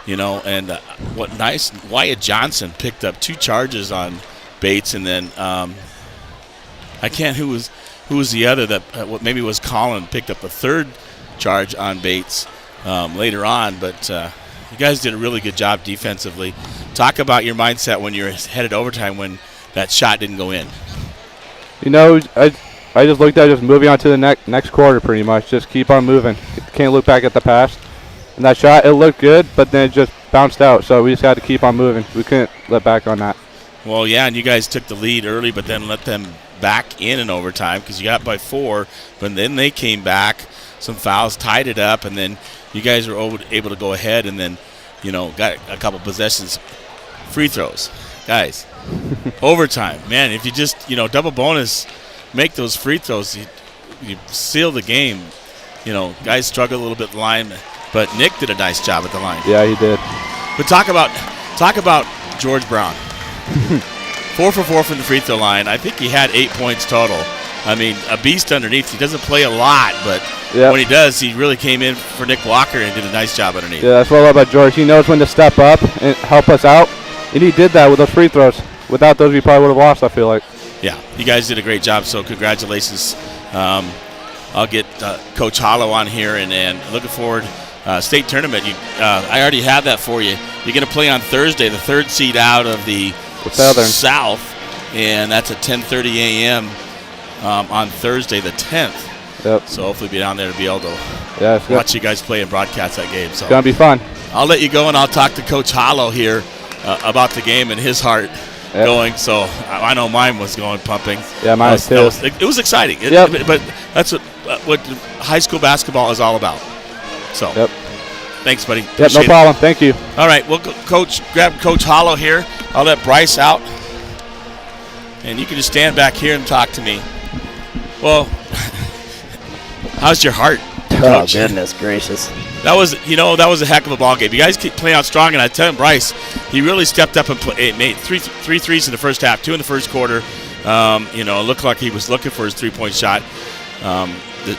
and what nice. Wyatt Johnson picked up 2 charges on Bates, and then I can't who was the other that maybe was Colin picked up a 3rd charge on Bates later on. But you guys did a really good job defensively. Talk about your mindset when you're headed overtime when that shot didn't go in. I just looked at just moving on to the next quarter pretty much. Just keep on moving. Can't look back at the past. And that shot, it looked good, but then it just bounced out. So we just had to keep on moving. We couldn't let back on that. Well, yeah, and you guys took the lead early, but then let them back in overtime because you got by 4. But then they came back, some fouls, tied it up, and then you guys were able to go ahead and then, got a couple possessions. Free throws. Guys, overtime. Man, if you just, double bonus, make those free throws, you seal the game. Guys struggle a little bit at the line, but Nick did a nice job at the line. Yeah, he did. But talk about George Brown. 4 for 4 from the free throw line. I think he had 8 points total. I mean, a beast underneath. He doesn't play a lot, but when he does, he really came in for Nick Walker and did a nice job underneath. Yeah, that's what I love about George. He knows when to step up and help us out, and he did that with those free throws. Without those, we probably would have lost, I feel like. Yeah, you guys did a great job, so congratulations. I'll get Coach Hollow on here, and looking forward. State tournament, I already have that for you. You're going to play on Thursday, the 3rd seed out of the South, and that's at 10:30 a.m. On Thursday, the 10th. Yep. So hopefully be down there to be able to watch you guys play and broadcast that game. So it's going to be fun. I'll let you go, and I'll talk to Coach Hollow here about the game and his heart going. So I know mine was going pumping. Yeah, mine was too. It was exciting. But that's what high school basketball is all about. So thanks, buddy. Yep, no problem. Thank you. All right, we'll grab Coach Hollow here. I'll let Bryce out. And you can just stand back here and talk to me. Well, how's your heart, Coach? Oh, goodness gracious. That was a heck of a ball game. You guys keep playing out strong, and I tell him, Bryce, he really stepped up and made three threes in the first half, 2 in the first quarter. It looked like he was looking for his 3-point shot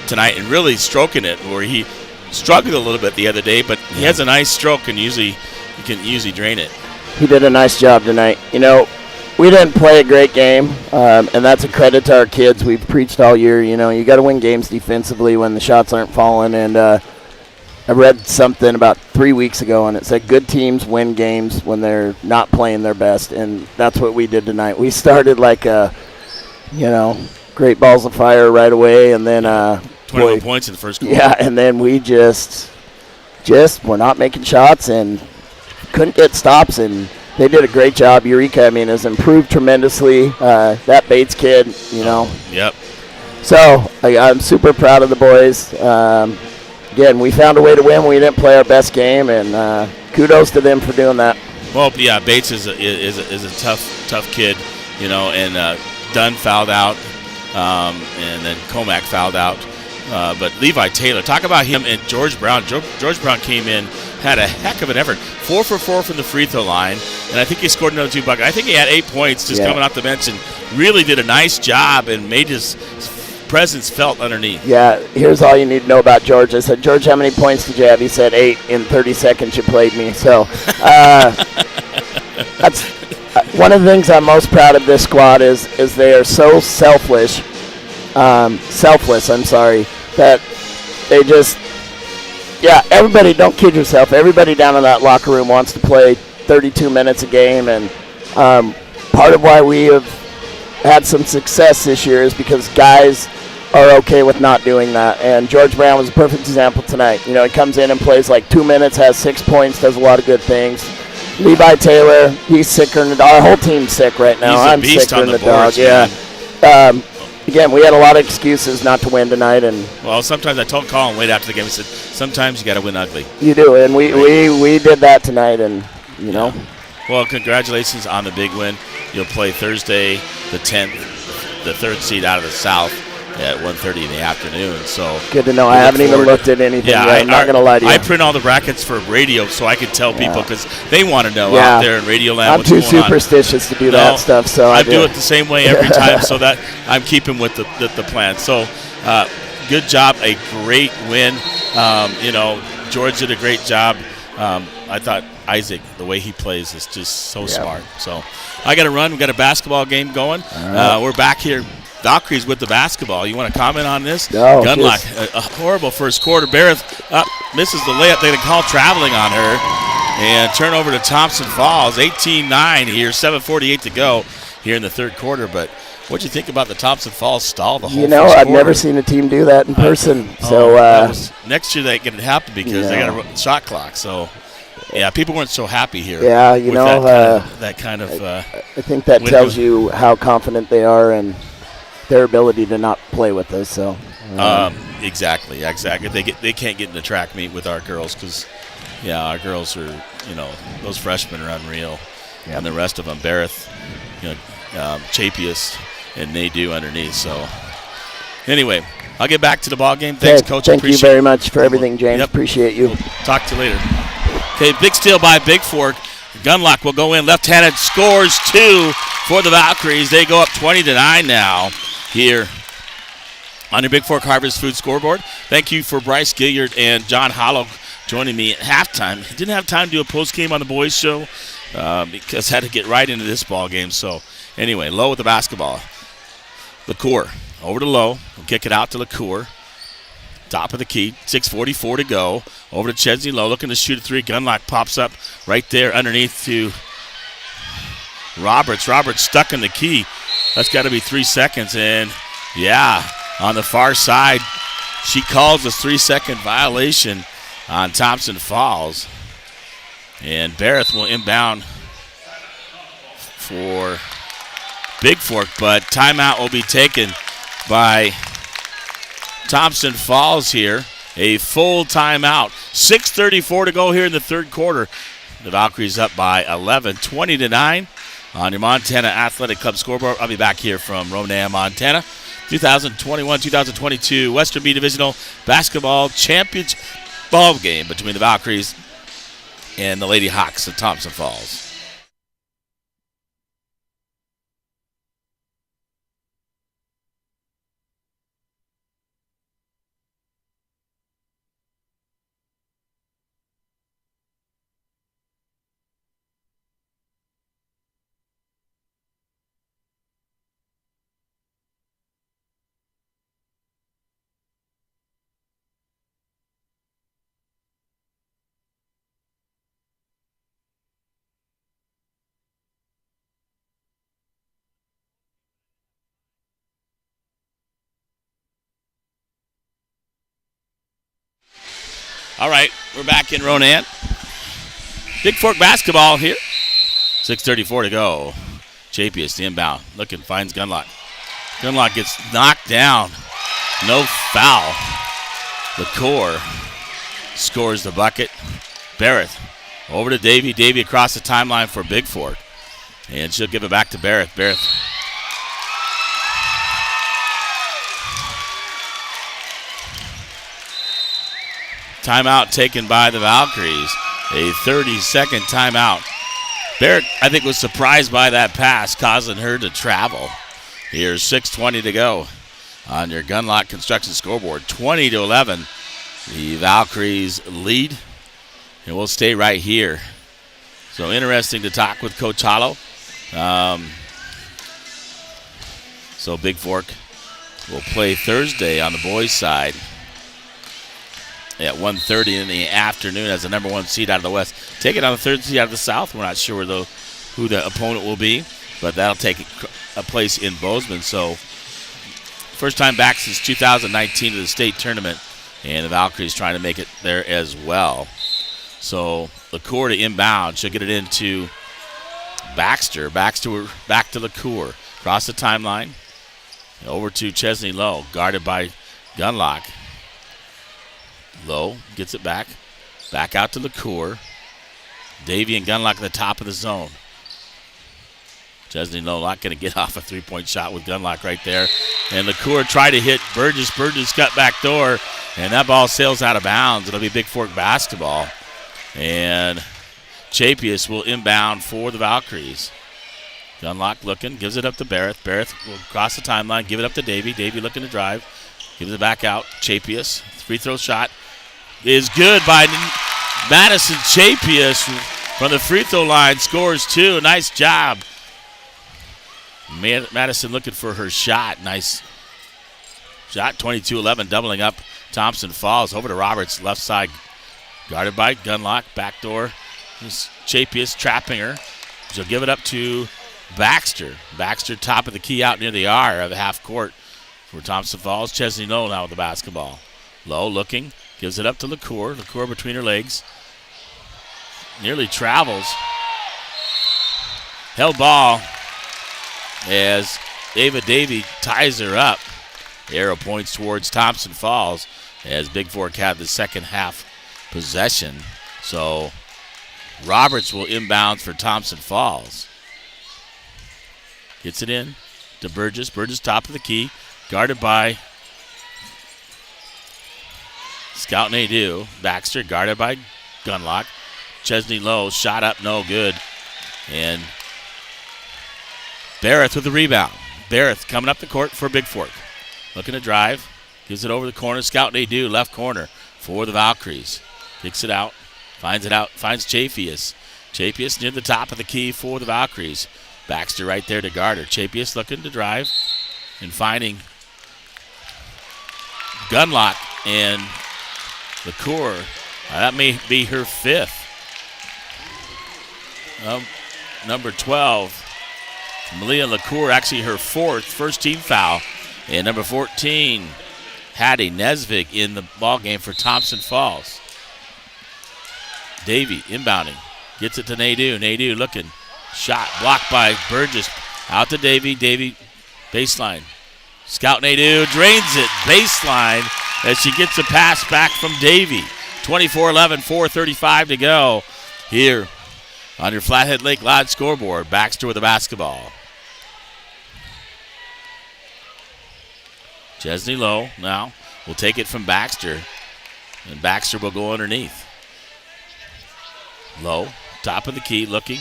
tonight and really stroking it, where he struggled a little bit the other day, but he has a nice stroke and he can usually drain it. He did a nice job tonight. We didn't play a great game, and that's a credit to our kids. We've preached all year, you got to win games defensively when the shots aren't falling. And I read something about 3 weeks ago, and it said good teams win games when they're not playing their best, and that's what we did tonight. We started like great balls of fire right away, and then 21 points in the first quarter. Yeah, and then we just were not making shots and couldn't get stops, and they did a great job. Eureka, has improved tremendously. That Bates kid, Yep. So I'm super proud of the boys. Again, we found a way to win. We didn't play our best game, and kudos to them for doing that. Well, yeah, Bates is a tough kid, and Dunn fouled out. and then Comac fouled out. But Levi Taylor, talk about him and George Brown. George Brown came in, had a heck of an effort. 4 for 4 from the free throw line, and I think he scored another 2 buckets. I think he had 8 points just coming off the bench and really did a nice job and made his presence felt underneath. Yeah, here's all you need to know about George. I said, George, how many points did you have? He said 8 in 30 seconds you played me. So that's one of the things I'm most proud of this squad is they are so selfless, that they just, everybody, don't kid yourself, everybody down in that locker room wants to play 32 minutes a game, and part of why we have had some success this year is because guys are okay with not doing that, and George Brown was a perfect example tonight. You know, he comes in and plays like 2 minutes, has 6 points, does a lot of good things. Levi Taylor, he's sicker than our whole team's sick right now. I'm sicker than the dog. Again, we had a lot of excuses not to win tonight, and sometimes I told Colin Wade after the game. I said, sometimes you got to win ugly. You do, and we did that tonight, and you know. Well, congratulations on the big win. You'll play Thursday, the 10th, the 3rd seed out of the South at 1:30 in the afternoon. So good to know. I haven't even looked at anything yet. I'm not going to lie to you. I print all the brackets for radio so I can tell people because they want to know out there in Radio Land I'm too superstitious to do that stuff. So I do it the same way every time so that I'm keeping with the plan. So good job. A great win. George did a great job. I thought Isaac, the way he plays, is just so smart. So I got to run. We got a basketball game going. We're back here. Valkyries with the basketball. You want to comment on this? No. Gunlock, a horrible first quarter. Barrett misses the layup. They're going to call traveling on her. And turnover to Thompson Falls. 18-9 here. 7:48 to go here in the third quarter. But what do you think about the Thompson Falls stall the whole first quarter? I've never seen a team do that in person. Next year that can happen because they got a shot clock. So, people weren't so happy here. Yeah, that kind of I think that tells you how confident they are and their ability to not play with us. So exactly. They can't get in the track meet with our girls because our girls are those freshmen are unreal, and the rest of them, Barrett, Chapius, and they do underneath. So anyway, I'll get back to the ball game. Thanks, Coach. Thank you very much for everything, James. Appreciate you. We'll talk to you later. Okay, big steal by Bigfork. Gunlock will go in left-handed, scores 2 for the Valkyries. They go up 20-9 now here on your Bigfork Harvest Food scoreboard. Thank you for Bryce Gilliard and John Hollow joining me at halftime. Didn't have time to do a post-game on the boys' show because I had to get right into this ball game. So anyway, Lowe with the basketball. LaCour over to Lowe. We'll kick it out to LaCour. Top of the key, 6:44 to go. Over to Chesney Lowe, looking to shoot a 3. Gunlock pops up right there underneath to Roberts. Roberts stuck in the key. That's got to be 3 seconds. And, on the far side, she calls a 3-second violation on Thompson Falls. And Barrett will inbound for Bigfork, but timeout will be taken by Thompson Falls here. A full timeout. 6:34 to go here in the third quarter. The Valkyries up by 11, 20-9 on your Montana Athletic Club scoreboard. I'll be back here from Ronan, Montana. 2021-2022 Western B Divisional Basketball Championship ball game between the Valkyries and the Lady Hawks of Thompson Falls. All right, we're back in Ronan. Bigfork basketball here. 6:34 to go. Chapius, the inbound. Looking, finds Gunlock. Gunlock gets knocked down. No foul. LaCour scores the bucket. Barrett over to Davey. Davey across the timeline for Bigfork. And she'll give it back to Barrett. Barrett Timeout taken by the Valkyries. A 30-second timeout. Barrett, I think, was surprised by that pass, causing her to travel. Here's 6:20 to go on your Gunlock Construction scoreboard. 20-11. The Valkyries lead. And we'll stay right here. So interesting to talk with Coach Hollow. So Bigfork will play Thursday on the boys' side at 1:30 in the afternoon as the number 1 seed out of the West. Take it on the 3rd seed out of the South. We're not sure who the opponent will be, but that'll take a place in Bozeman. So first time back since 2019 to the state tournament, and the Valkyries trying to make it there as well. So LaCour to inbound. She'll get it into Baxter. Baxter back to LaCour. Across the timeline. Over to Chesney Lowe. Guarded by Gunlock. Lowe gets it back. Back out to LaCour. Davey and Gunlock at the top of the zone. Chesney Lowe not going to get off a three-point shot with Gunlock right there. And LaCour tried to hit Burgess. Burgess got back door. And that ball sails out of bounds. It'll be Bigfork basketball. And Chapius will inbound for the Valkyries. Gunlock looking, gives it up to Barrett. Barrett will cross the timeline, give it up to Davey. Davey looking to drive, gives it back out. Chapius, free throw shot is good by Madison Chapius from the free throw line, scores 2. Nice job. Madison looking for her shot. Nice shot, 22-11, doubling up. Thompson falls over to Roberts, left side. Guarded by Gunlock, backdoor. Chapius trapping her. She'll give it up to Baxter. Baxter top of the key out near the R of the half court for Thompson Falls. Chesney Lowe now with the basketball. Lowe looking, gives it up to LaCour. LaCour between her legs. Nearly travels. Held ball as Ava Davey ties her up. Arrow points towards Thompson Falls as Bigfork had the second half possession. So Roberts will inbound for Thompson Falls. Gets it in to Burgess. Burgess top of the key. Guarded by Scout Nadeau. Baxter guarded by Gunlock. Chesney Lowe shot up, no good. And Barrett with the rebound. Barrett coming up the court for Bigfork. Looking to drive. Gives it over the corner. Scout Nadeau left corner for the Valkyries. Kicks it out. Finds Chapius. Chapius near the top of the key for the Valkyries. Baxter right there to guard her. Chapius looking to drive and finding Gunlock and LaCour. That may be her 5th. Number 12, Malia LaCour, actually her 4th, first team foul. And number 14, Hattie Nesvig in the ball game for Thompson Falls. Davey inbounding. Gets it to Nadeau. Nadeau looking. Shot blocked by Burgess. Out to Davey. Davey baseline. Scout Nadeau drains it. Baseline as she gets a pass back from Davey. 24-11, 4:35 to go here on your Flathead Lake Lodge scoreboard. Baxter with the basketball. Chesney Lowe now will take it from Baxter. And Baxter will go underneath. Lowe, top of the key, looking.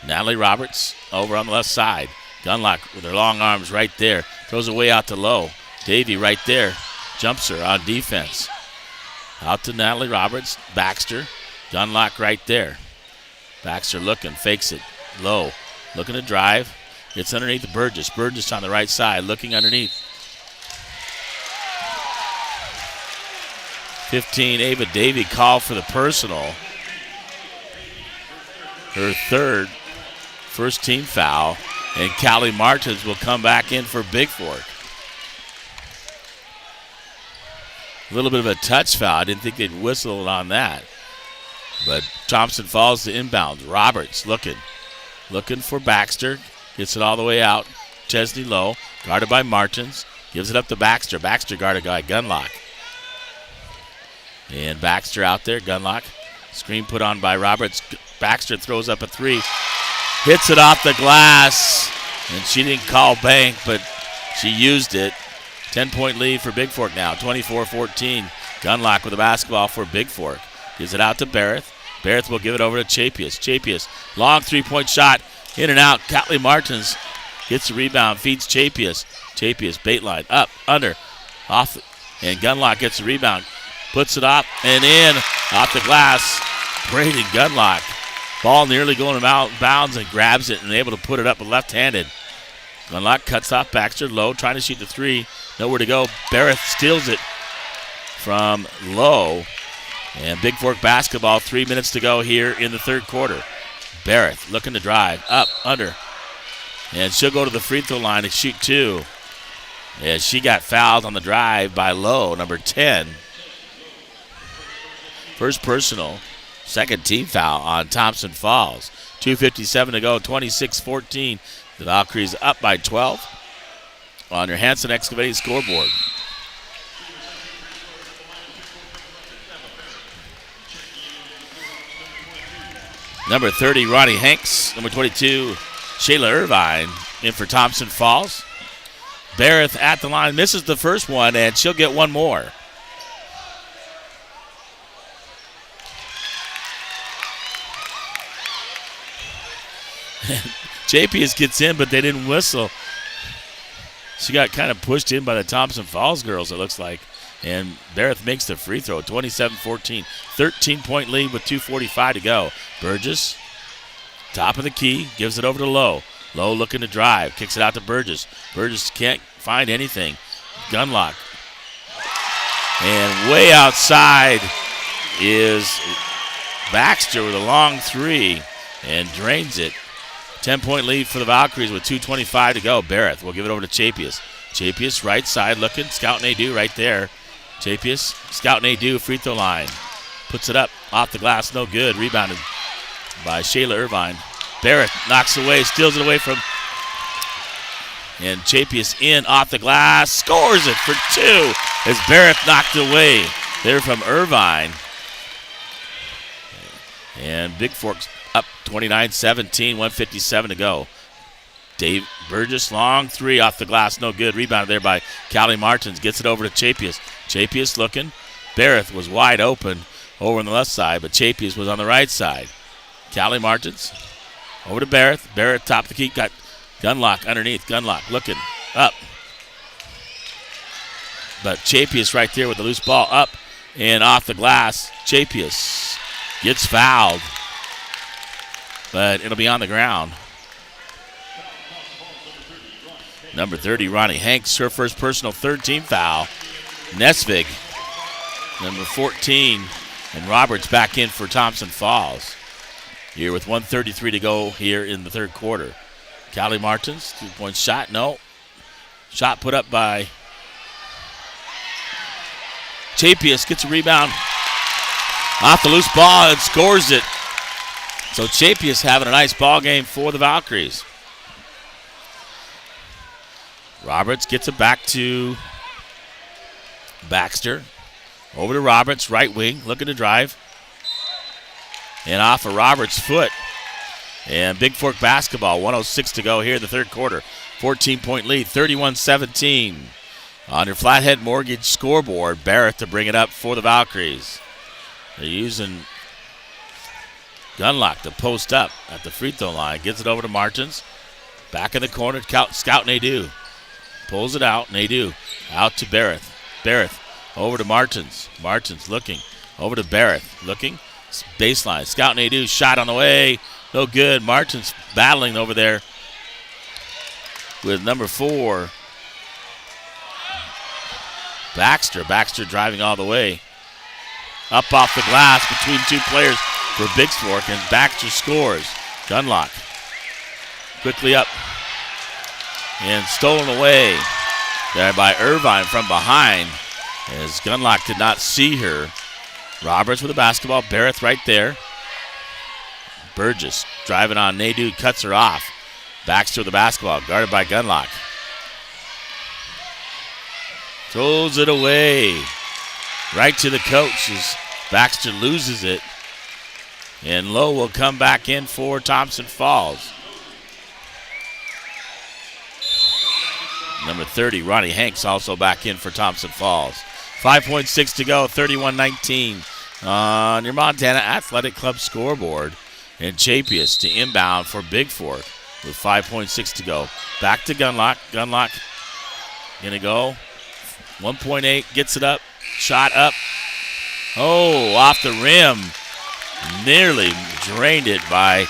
Natalie Roberts over on the left side. Gunlock with her long arms right there. Throws it way out to Lowe. Davey right there. Jumps her on defense. Out to Natalie Roberts. Baxter. Gunlock right there. Baxter looking. Fakes it. Lowe looking to drive. Gets underneath the Burgess. Burgess on the right side. Looking underneath. 15, Ava Davey called for the personal. Her 3rd, first team foul. And Callie Martins will come back in for Bigfork. A little bit of a touch foul. I didn't think they'd whistle on that. But Thompson Falls to inbounds. Roberts looking for Baxter. Gets it all the way out. Chesney Lowe, guarded by Martins. Gives it up to Baxter. Baxter guarded by Gunlock. And Baxter out there, Gunlock. Screen put on by Roberts. Baxter throws up a 3. Hits it off the glass. And she didn't call bank, but she used it. 10-point lead for Bigfork now, 24-14. Gunlock with the basketball for Bigfork. Gives it out to Barrett. Barrett will give it over to Chapius. Chapius, long three-point shot, in and out. Catley Martins gets the rebound, feeds Chapius. Chapius, bait line, up, under, off, and Gunlock gets the rebound. Puts it up and in, off the glass. Braden Gunlock. Ball nearly going out of bounds and grabs it and able to put it up with left-handed. Gunlock cuts off Baxter. Low trying to shoot the three. Nowhere to go. Barrett steals it from Low. And Bigfork basketball, 3 minutes to go here in the third quarter. Barrett looking to drive. Up, under. And she'll go to the free throw line and shoot two. As she got fouled on the drive by Low, number 10. First personal. Second team foul on Thompson Falls. 2:57 to go, 26-14. The Valkyries up by 12 on your Hanson Excavating scoreboard. Number 30, Ronnie Hanks. Number 22, Shayla Irvine in for Thompson Falls. Barrett at the line, misses the first one, and she'll get one more. JPS gets in, but they didn't whistle. She got kind of pushed in by the Thompson Falls girls, it looks like. And Barrett makes the free throw, 27-14. 13-point lead with 2:45 to go. Burgess, top of the key, gives it over to Lowe. Lowe looking to drive, kicks it out to Burgess. Burgess can't find anything. Gunlock. And way outside is Baxter with a long three and drains it. 10-point lead for the Valkyries with 2:25 to go. Barrett will give it over to Chapius. Chapius right side looking, Scout Nadeau right there. Chapius, Scout Nadeau, free throw line. Puts it up, off the glass, no good. Rebounded by Shayla Irvine. Barrett knocks away, steals it away from, and Chapius in, off the glass, scores it for two as Barrett knocked away there from Irvine. And Bigfork's up 29-17, 1:57 to go. Dave Burgess, long three off the glass, no good. Rebounded there by Callie Martins. Gets it over to Chapius. Chapius looking. Barrett was wide open over on the left side, but Chapius was on the right side. Callie Martins over to Barrett. Barrett top of the key, got Gunlock underneath. Gunlock looking up. But Chapius right there with the loose ball up and off the glass. Chapius gets fouled, but it'll be on the ground. Number 30, Ronnie Hanks, her first personal third team foul. Nesvig, number 14, and Roberts back in for Thompson Falls. Here with 1:33 to go here in the third quarter. Callie Martins, 2-point shot, no. Shot put up by Chapius, gets a rebound off the loose ball and scores it. So Chapius having a nice ball game for the Valkyries. Roberts gets it back to Baxter. Over to Roberts, right wing, looking to drive. And off of Roberts' foot. And Bigfork basketball, 1:06 to go here in the third quarter. 14-point lead, 31-17. On your Flathead Mortgage scoreboard, Barrett to bring it up for the Valkyries. They're using Gunlock to post up at the free throw line. Gets it over to Martins. Back in the corner, Scout Nadeau. Pulls it out, Nadeau. Out to Barrett. Barrett over to Martins. Martins looking. Over to Barrett. Looking. Baseline. Scout Nadeau. Shot on the way. No good. Martins battling over there with number 4. Baxter. Baxter driving all the way. Up off the glass between two players for Bigfork, and Baxter scores. Gunlock. Quickly up. And stolen away there by Irvine from behind as Gunlock did not see her. Roberts with the basketball. Barrett right there. Burgess driving on Nadeau, cuts her off. Baxter with the basketball, guarded by Gunlock. Throws it away. Right to the coach as Baxter loses it. And Lowe will come back in for Thompson Falls. Number 30, Ronnie Hanks, also back in for Thompson Falls. 5.6 to go, 31-19 on your Montana Athletic Club scoreboard. And Chapius to inbound for Bigfork with 5.6 to go. Back to Gunlock. Gunlock going to go. 1.8, gets it up. Shot up. Oh, off the rim. Nearly drained it by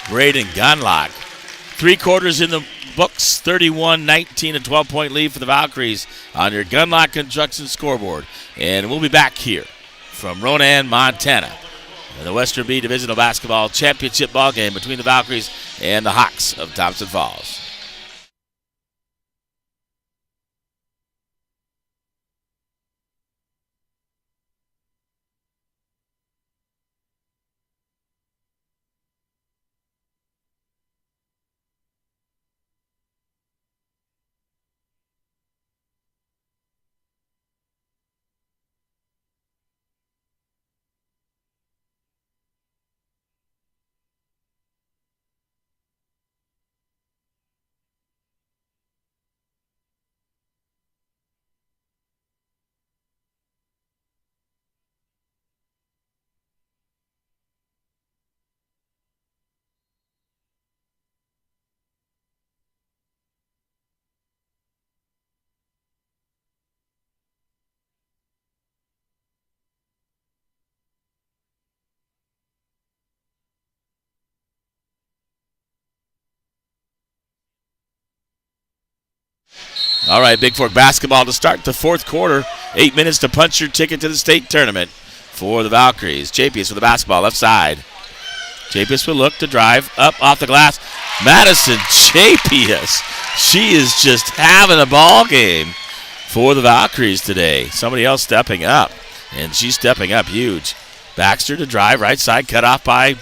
Braden Gunlock. 3 quarters in the books, 31-19, a 12-point lead for the Valkyries on your Gunlock Construction scoreboard. And we'll be back here from Ronan, Montana, in the Western B Divisional Basketball Championship ball game between the Valkyries and the Hawks of Thompson Falls. All right, Bigfork basketball to start the 4th quarter. 8 minutes to punch your ticket to the state tournament for the Valkyries. Chapius with the basketball, left side. Chapius will look to drive up off the glass. Madison Chapius. She is just having a ball game for the Valkyries today. Somebody else stepping up, and she's stepping up huge. Baxter to drive, right side, cut off by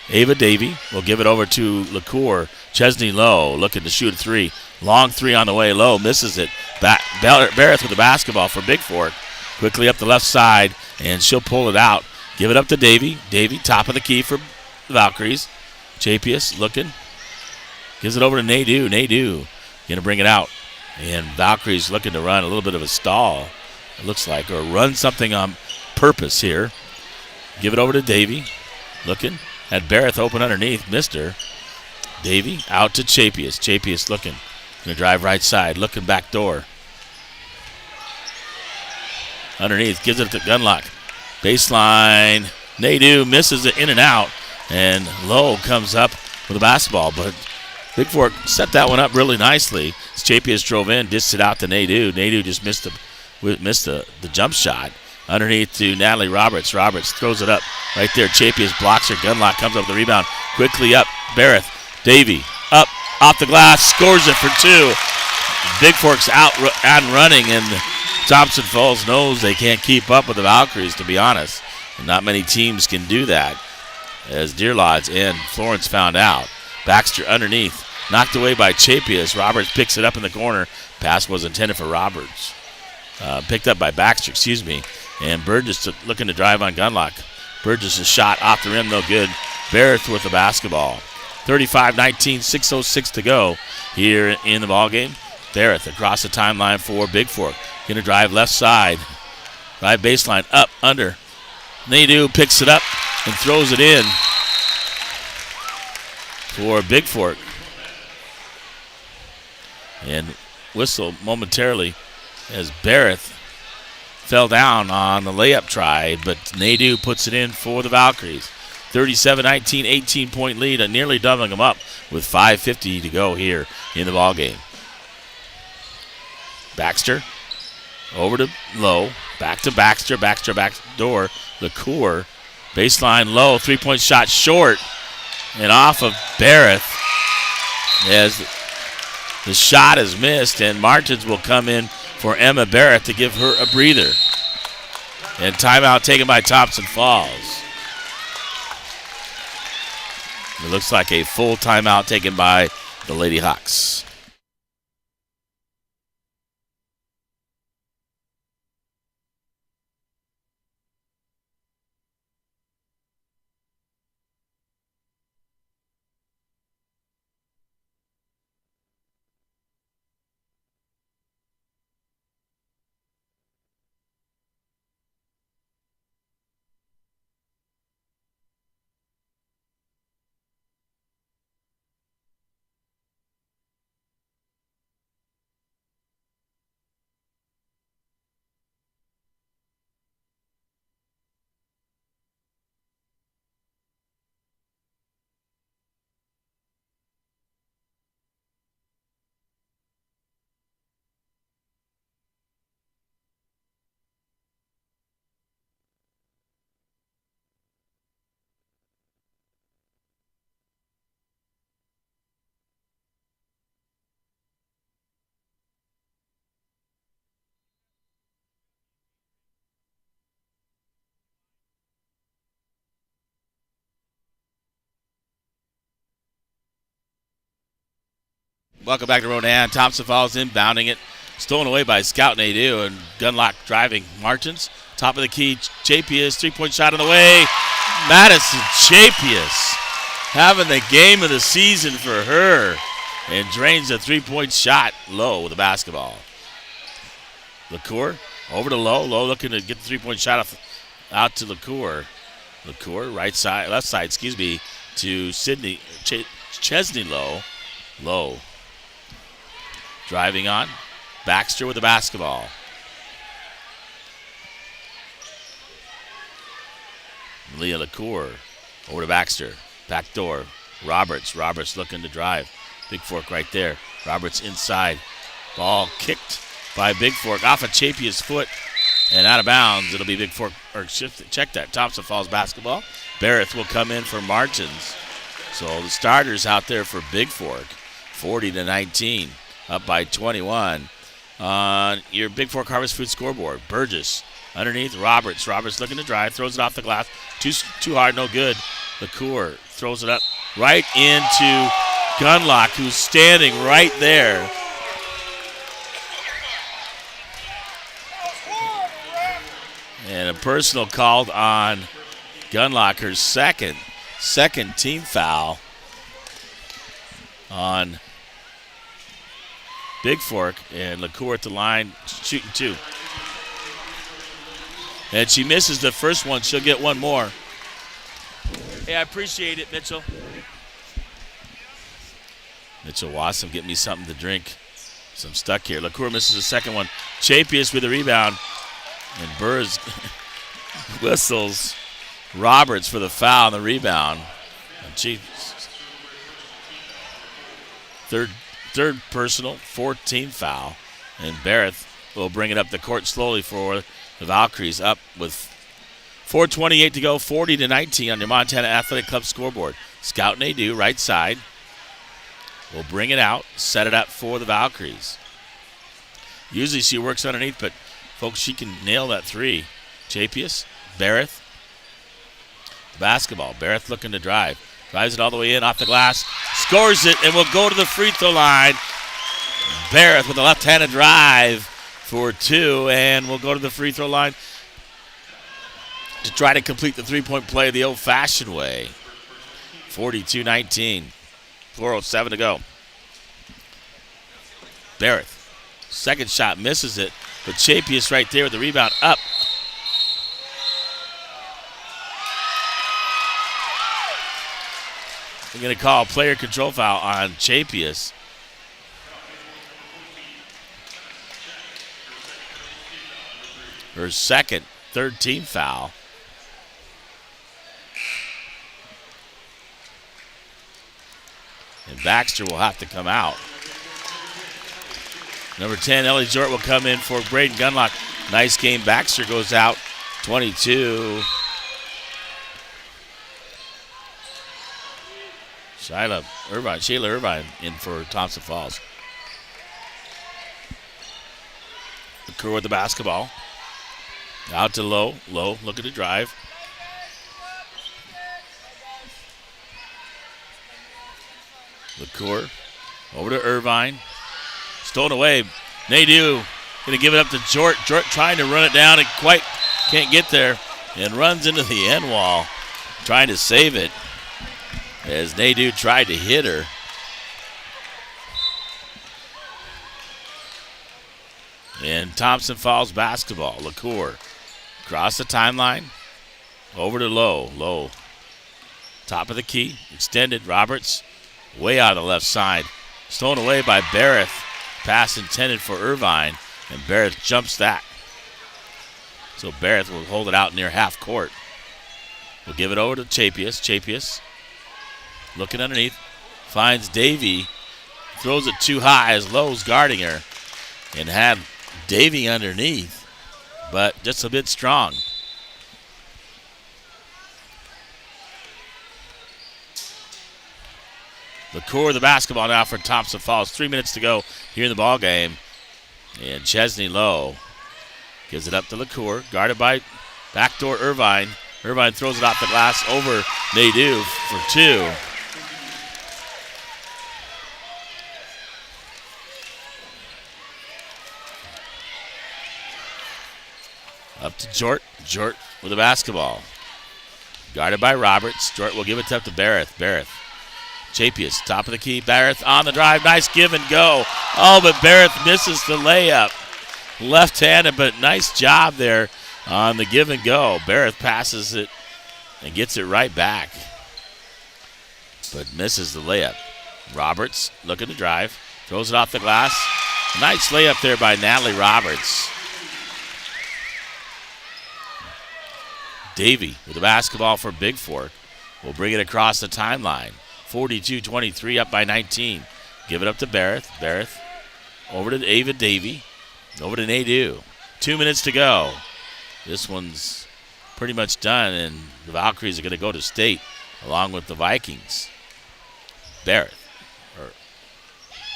Ava Davey. Will give it over to LaCour. Chesney Lowe looking to shoot a 3. Long 3 on the way. Lowe misses it. Barrett with the basketball for Bigfork. Quickly up the left side, and she'll pull it out. Give it up to Davey. Davey, top of the key for the Valkyries. Chapius looking. Gives it over to Nadeau. Nadeau going to bring it out. And Valkyries looking to run a little bit of a stall, it looks like, or run something on purpose here. Give it over to Davey. Looking. Had Barrett open underneath. Missed her. Davey out to Chapius. Chapius looking. Going to drive right side. Looking back door. Underneath. Gives it to Gunlock. Baseline. Nadeau misses it in and out. And Lowe comes up with the basketball. But Bigfork set that one up really nicely. As Chapius drove in, dished it out to Nadeau. Nadeau just missed the jump shot. Underneath to Natalie Roberts. Roberts throws it up right there. Chapius blocks her. Gunlock comes up with the rebound. Quickly up. Barrett. Davey up off the glass. Scores it for 2. Bigfork's out and running, and Thompson Falls knows they can't keep up with the Valkyries, to be honest. And not many teams can do that, as Deer Lodge and Florence found out. Baxter underneath. Knocked away by Chapius. Roberts picks it up in the corner. Pass was intended for Roberts. Picked up by Baxter, excuse me. And Burgess looking to drive on Gunlock. Burgess' shot off the rim, no good. Barrett with the basketball. 35-19, 6:06 to go here in the ballgame. Barrett across the timeline for Bigfork. Going to drive left side. Drive baseline, up, under. Nadeau picks it up and throws it in for Bigfork. And whistle momentarily as Barrett fell down on the layup try, but Nadeau puts it in for the Valkyries. 37-19, 18-point lead, and nearly doubling them up with 5:50 to go here in the ballgame. Baxter over to Lowe, back to Baxter, back door. LaCour, baseline Lowe, 3-point shot short, and off of Barrett as the shot is missed, and Martins will come in for Emma Barrett to give her a breather. And timeout taken by Thompson Falls. It looks like a full timeout taken by the Lady Hawks. Welcome back to Ronan. Thompson Falls inbounding it. Stolen away by Scout Nadeau, and Gunlock driving Martins. Top of the key, Chapius, three-point shot on the way. Madison Chapius having the game of the season for her, and drains a three-point shot low with the basketball. LaCour over to Lowe. Lowe looking to get the three-point shot out to LaCour. LaCour, left side, to Sydney Chesney Lowe. Lowe driving on. Baxter with the basketball. Leah LaCour over to Baxter. Back door. Roberts looking to drive. Bigfork right there. Roberts inside. Ball kicked by Bigfork off of Chapia's foot and out of bounds. It'll be Bigfork, or check that. Thompson Falls basketball. Barrett will come in for Martins. So the starters out there for Bigfork. 40-19. Up by 21. On your Bigfork Harvest Food scoreboard. Burgess underneath Roberts. Roberts looking to drive. Throws it off the glass. Too hard, no good. LaCour throws it up right into Gunlock, who's standing right there. And a personal called on Gunlock, her second team foul on Bigfork, and LaCour at the line shooting two. And she misses the first one. She'll get one more. Hey, I appreciate it, Mitchell. Mitchell Wassam, get me something to drink. So I'm stuck here. LaCour misses the second one. Chapius with the rebound. And Burrs whistles Roberts for the foul on the rebound. And third personal, 14th foul. And Barrett will bring it up the court slowly for the Valkyries, up with 4:28 to go, 40-19 on your Montana Athletic Club scoreboard. Scout Nadeau, right side, will bring it out, set it up for the Valkyries. Usually she works underneath, but folks, she can nail that three. Chapius, Barrett, basketball. Barrett looking to drive. Drives it all the way in, off the glass, scores it, and will go to the free throw line. Barrett with a left-handed drive for two, and will go to the free throw line to try to complete the three-point play the old-fashioned way. 42-19, 4:07 to go. Barrett, second shot, misses it, but Chapius right there with the rebound up. We're going to call a player control foul on Chapius. Her third team foul. And Baxter will have to come out. Number 10, Ellie Jort will come in for Braden Gunlock. Nice game. Baxter goes out 22. Shayla Irvine in for Thompson Falls. LaCour with the basketball. Out to Lowe. Lowe looking to drive. LaCour over to Irvine. Stolen away. Nadeau going to give it up to Jort. Jort trying to run it down and quite can't get there. And runs into the end wall. Trying to save it as Nadeau tried to hit her. And Thompson Falls basketball. LaCour across the timeline. Over to Lowe. Lowe. Top of the key. Extended. Roberts way out of the left side. Stolen away by Barrett. Pass intended for Irvine. And Barrett jumps that. So Barrett will hold it out near half court. We'll give it over to Chapius. Chapius looking underneath. Finds Davy. Throws it too high as Lowe's guarding her. And had Davy underneath. But just a bit strong. LaCour the basketball now for Thompson Falls. 3 minutes to go here in the ball game. And Chesney Lowe gives it up to LaCour. Guarded by backdoor Irvine. Irvine throws it off the glass over Nadeau for two. Up to Jort. Jort with the basketball. Guarded by Roberts. Jort will give it up to Barrett. Barrett. Chapius, top of the key. Barrett on the drive. Nice give and go. Oh, but Barrett misses the layup. Left-handed, but nice job there on the give and go. Barrett passes it and gets it right back, but misses the layup. Roberts looking to drive. Throws it off the glass. Nice layup there by Natalie Roberts. Davey with the basketball for Bigfork. Will bring it across the timeline. 42-23, up by 19. Give it up to Barrett. Barrett over to Ava Davey. Over to Nadeau. 2 minutes to go. This one's pretty much done, and the Valkyries are going to go to state along with the Vikings. Barrett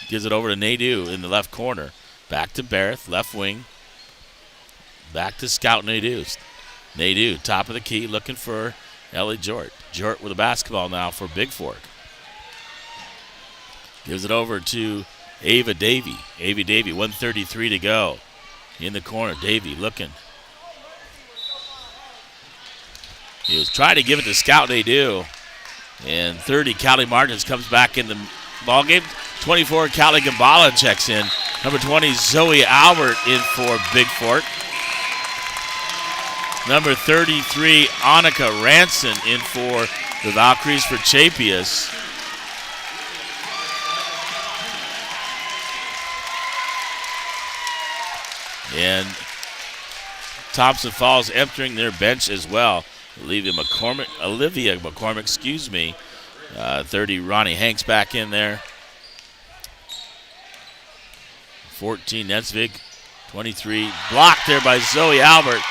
gives it over to Nadeau in the left corner. Back to Barrett, left wing. Back to Scout Nadeau. Nadeau, top of the key, looking for Ellie Jort. Jort with the basketball now for Bigfork. Gives it over to Ava Davey. Ava Davey, 1:33 to go. In the corner, Davey looking. He was trying to give it to Scout Nadeau. And 30, Callie Martins comes back in the ballgame. 24, Callie Gambala checks in. Number 20, Zoe Albert in for Bigfork. Number 33, Annika Ranson in for the Valkyries for Chapius. And Thompson Falls entering their bench as well. Olivia McCormick, 30, Ronnie Hanks back in there. 14, Netsvig. 23, blocked there by Zoe Albert.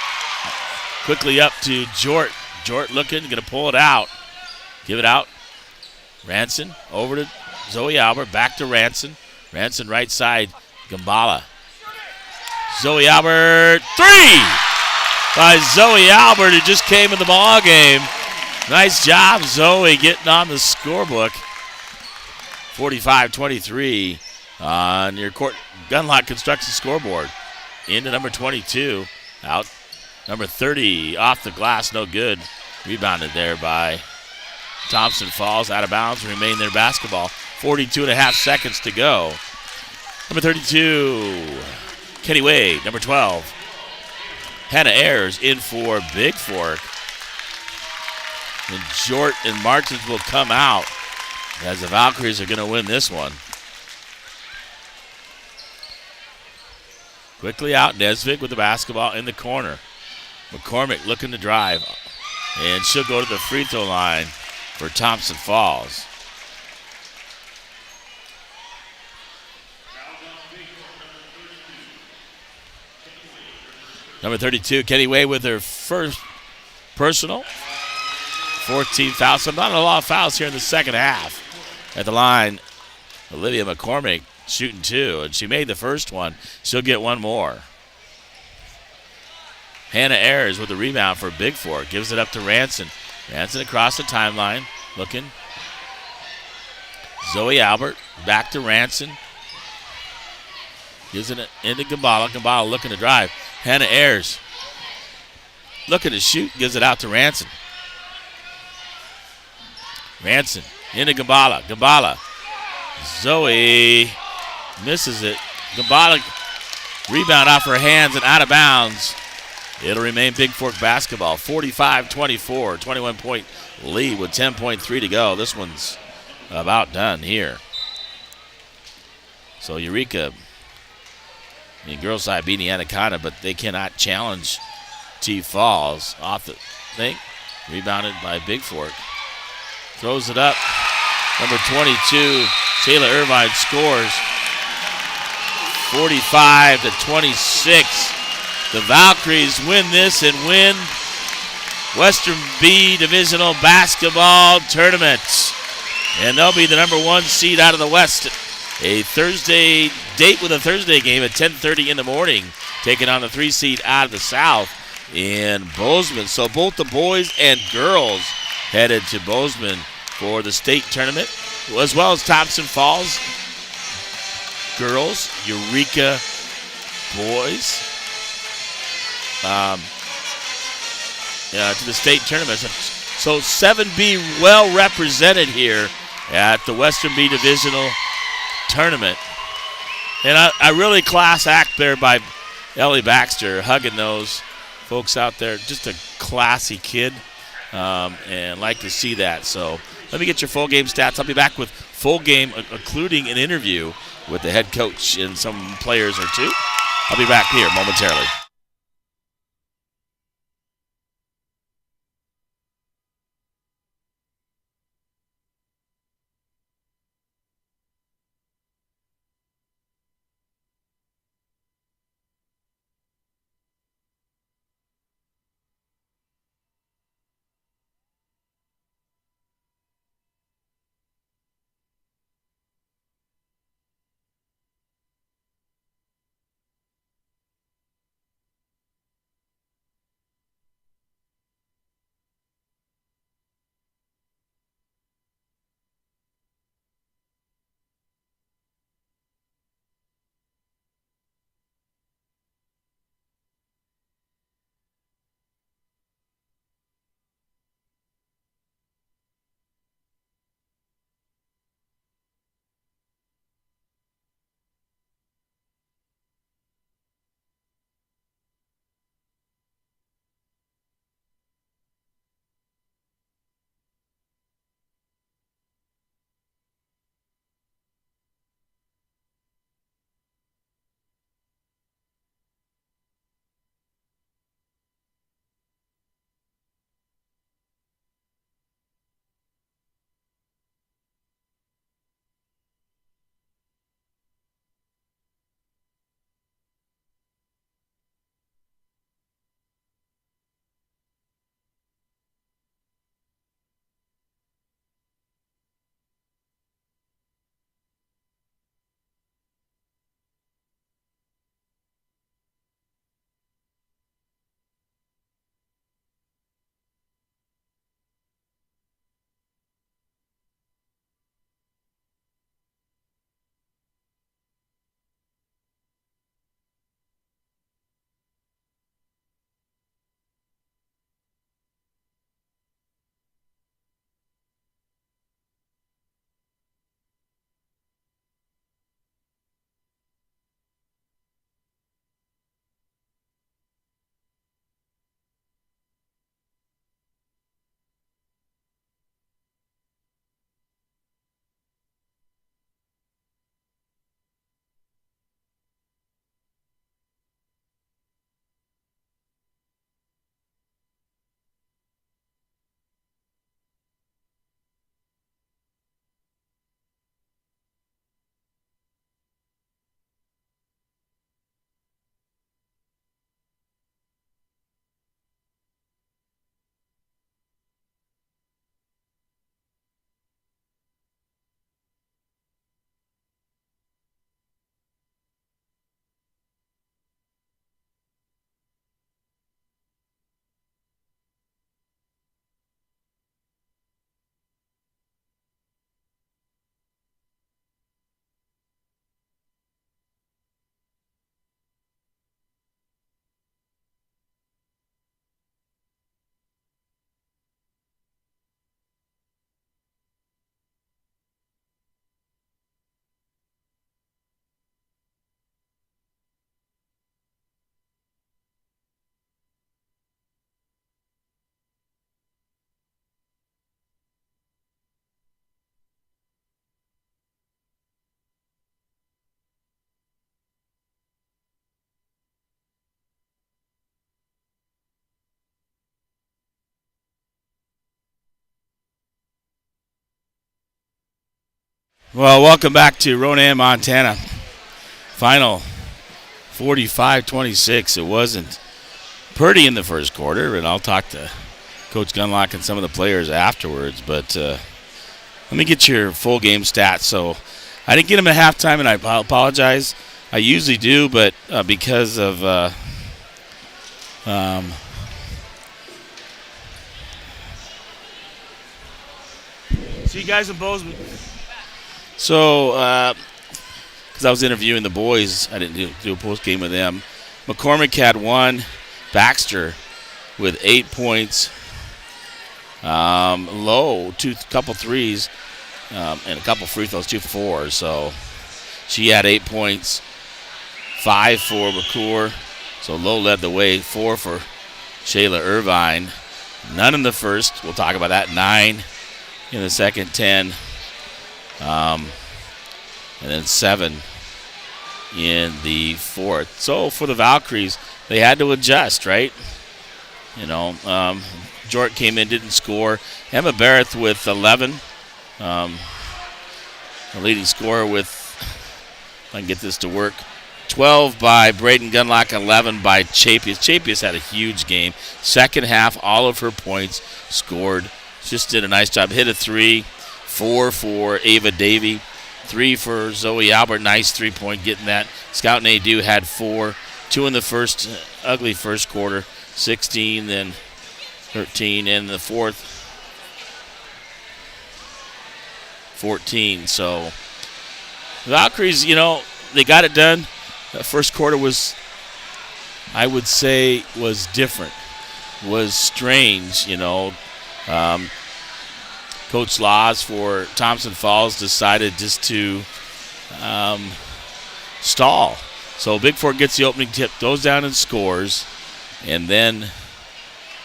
Quickly up to Jort. Jort looking, going to pull it out. Give it out. Ranson over to Zoe Albert, back to Ranson. Ranson right side, Gambala. Zoe Albert, 3 by Zoe Albert, who just came in the ball game. Nice job, Zoe, getting on the scorebook. 45-23 on your Gunlock Construction scoreboard. Into number 22, out. Number 30 off the glass, no good. Rebounded there by Thompson Falls, out of bounds, remain their basketball. 42.5 seconds to go. Number 32. Kenny Wade, number 12. Hannah Ayers in for Bigfork. And Jort and Martins will come out as the Valkyries are going to win this one. Quickly out, Nesvig with the basketball in the corner. McCormick looking to drive. And she'll go to the free throw line for Thompson Falls. Number 32, Kenny Way with her first personal. 14 fouls. So not a lot of fouls here in the second half. At the line, Olivia McCormick shooting 2, and she made the first one. She'll get one more. Hannah Ayers with the rebound for Bigfork. Gives it up to Ranson. Ranson across the timeline. Looking. Zoe Albert back to Ranson. Gives it into Gambala. Gambala looking to drive. Hannah Ayers looking to shoot. Gives it out to Ranson. Ranson into Gambala. Gambala. Zoe misses it. Gambala rebound off her hands and out of bounds. It'll remain Bigfork basketball. 45-24. 21-point lead with 10.3 to go. This one's about done here. So Eureka, girls side beating Anaconda, but they cannot challenge T Falls off the thing. Rebounded by Bigfork. Throws it up. Number 22, Shayla Irvine scores. 45-26. The Valkyries win this and win Western B Divisional Basketball Tournament. And they'll be the number 1 seed out of the West. A Thursday date with a Thursday game at 10:30 in the morning, taking on the 3 seed out of the South in Bozeman. So both the boys and girls headed to Bozeman for the state tournament, as well as Thompson Falls girls, Eureka boys. to the state tournament. So 7B well represented here at the Western B Divisional tournament. And a really class act there by Ellie Baxter, hugging those folks out there. Just a classy kid, and like to see that. So let me get your full game stats. I'll be back with full game, including an interview with the head coach and some players or two. I'll be back here momentarily. Well, welcome back to Ronan, Montana. Final 45-26. It wasn't pretty in the first quarter, and I'll talk to Coach Gunlock and some of the players afterwards. But let me get your full game stats. So I didn't get them at halftime, and I apologize. I usually do, but because of see you guys in Bozeman. So, because I was interviewing the boys, I didn't do a post game with them. McCormick had one. Baxter with 8 points. Low, couple threes, and a couple free throws, 2 for 4. So she had 8 points, 5 for McClure. So Low led the way, 4 for Shayla Irvine. None in the first. We'll talk about that. 9 in the second, 10. And then 7 in the fourth. So for the Valkyries, they had to adjust, right? Jordan came in, didn't score. Emma Barrett with 11. The leading scorer with, if I can get this to work, 12 by Braden Gunlock, 11 by Chapius. Chapius had a huge game. Second half, all of her points scored. Just did a nice job. Hit a 3, 4 for Ava Davey, 3 for Zoe Albert. Nice 3-point getting that. Scout Nadeau had 4, 2 in the first, ugly first quarter, 16, then 13 in the fourth, 14. So Valkyries, they got it done. The first quarter was, I would say, was different, was strange. Coach Laws for Thompson Falls decided just to stall. So Bigfork gets the opening tip, goes down and scores, and then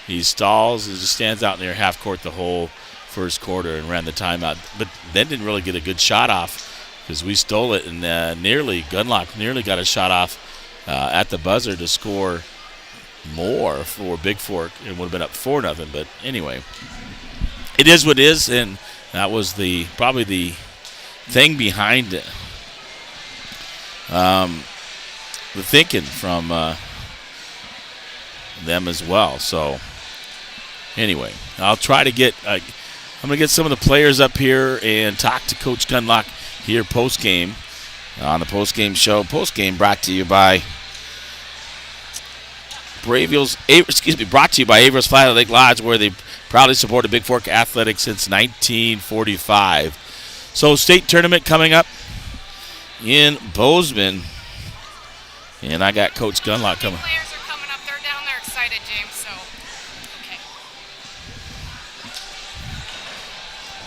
he stalls and just stands out near half court the whole first quarter and ran the timeout. But then didn't really get a good shot off because we stole it, and Gunlock nearly got a shot off at the buzzer to score more for Bigfork. It would have been up 4-0, but anyway, it is what it is, and that was probably the thing behind it. The thinking from them as well. So anyway, I'll try to get I'm going to get some of the players up here and talk to Coach Gunlock here post-game on the post-game show. Post-game brought to you by brought to you by Averill Flat Lake Lodge, where they proudly supported Bigfork Athletics since 1945. So state tournament coming up in Bozeman, and I got Coach Gunlock coming. Players are coming up. They're down there excited, James. So, okay.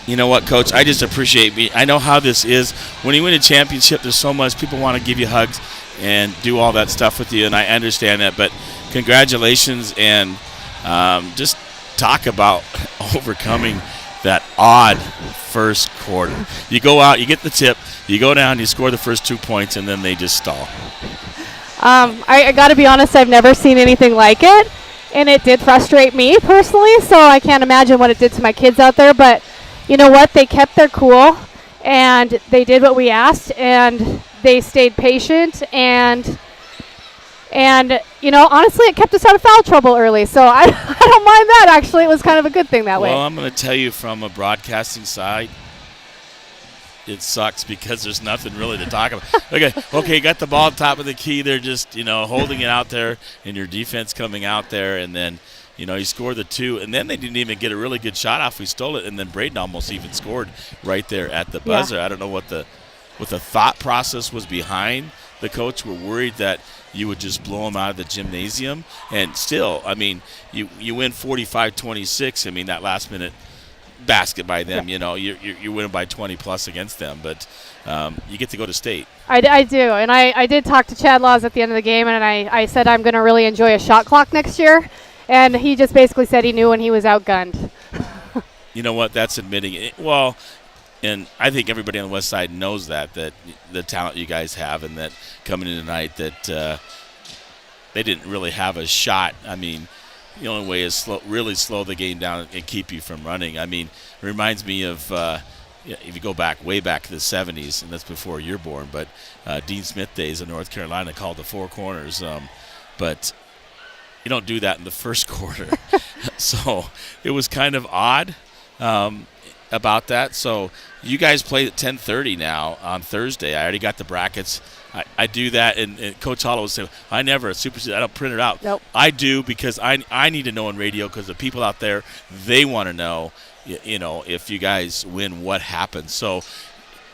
You know what, Coach? I just appreciate I know how this is. When you win a championship, there's so much. People want to give you hugs and do all that stuff with you, and I understand that. But congratulations, and just talk about overcoming that odd first quarter. You go out, you get the tip, you go down, you score the first 2 points, and then they just stall. I got to be honest, I've never seen anything like it, and it did frustrate me personally, so I can't imagine what it did to my kids out there. But you know what? They kept their cool, and they did what we asked, and they stayed patient, and honestly, it kept us out of foul trouble early, so I don't mind that. Actually, it was kind of a good thing that way. Well, I'm going to tell you from a broadcasting side, it sucks because there's nothing really to talk about. Okay, got the ball at the top of the key. They're just, holding it out there, and your defense coming out there, and then, you score the 2, and then they didn't even get a really good shot off. We stole it, and then Braden almost even scored right there at the buzzer. Yeah. I don't know what the thought process was behind the coach. Were worried that you would just blow them out of the gymnasium, and still, you win 45-26. That last minute basket by them, you're winning by 20 plus against them, but you get to go to state. I do, and I did talk to Chad Laws at the end of the game, and I said I'm going to really enjoy a shot clock next year, and he just basically said he knew when he was outgunned. You know what? That's admitting it. Well, and I think everybody on the west side knows that the talent you guys have, and that coming in tonight that they didn't really have a shot. The only way is really slow the game down and keep you from running. It reminds me of if you go way back to the 70s, and that's before you're born, but Dean Smith days in North Carolina called the four corners. But you don't do that in the first quarter. So it was kind of odd about that. So you guys play at 10:30 now on Thursday. I already got the brackets. I do that, and Coach Hollow would say, I don't print it out. Nope. I do because I need to know on radio, because the people out there, they want to know, if you guys win, what happens. So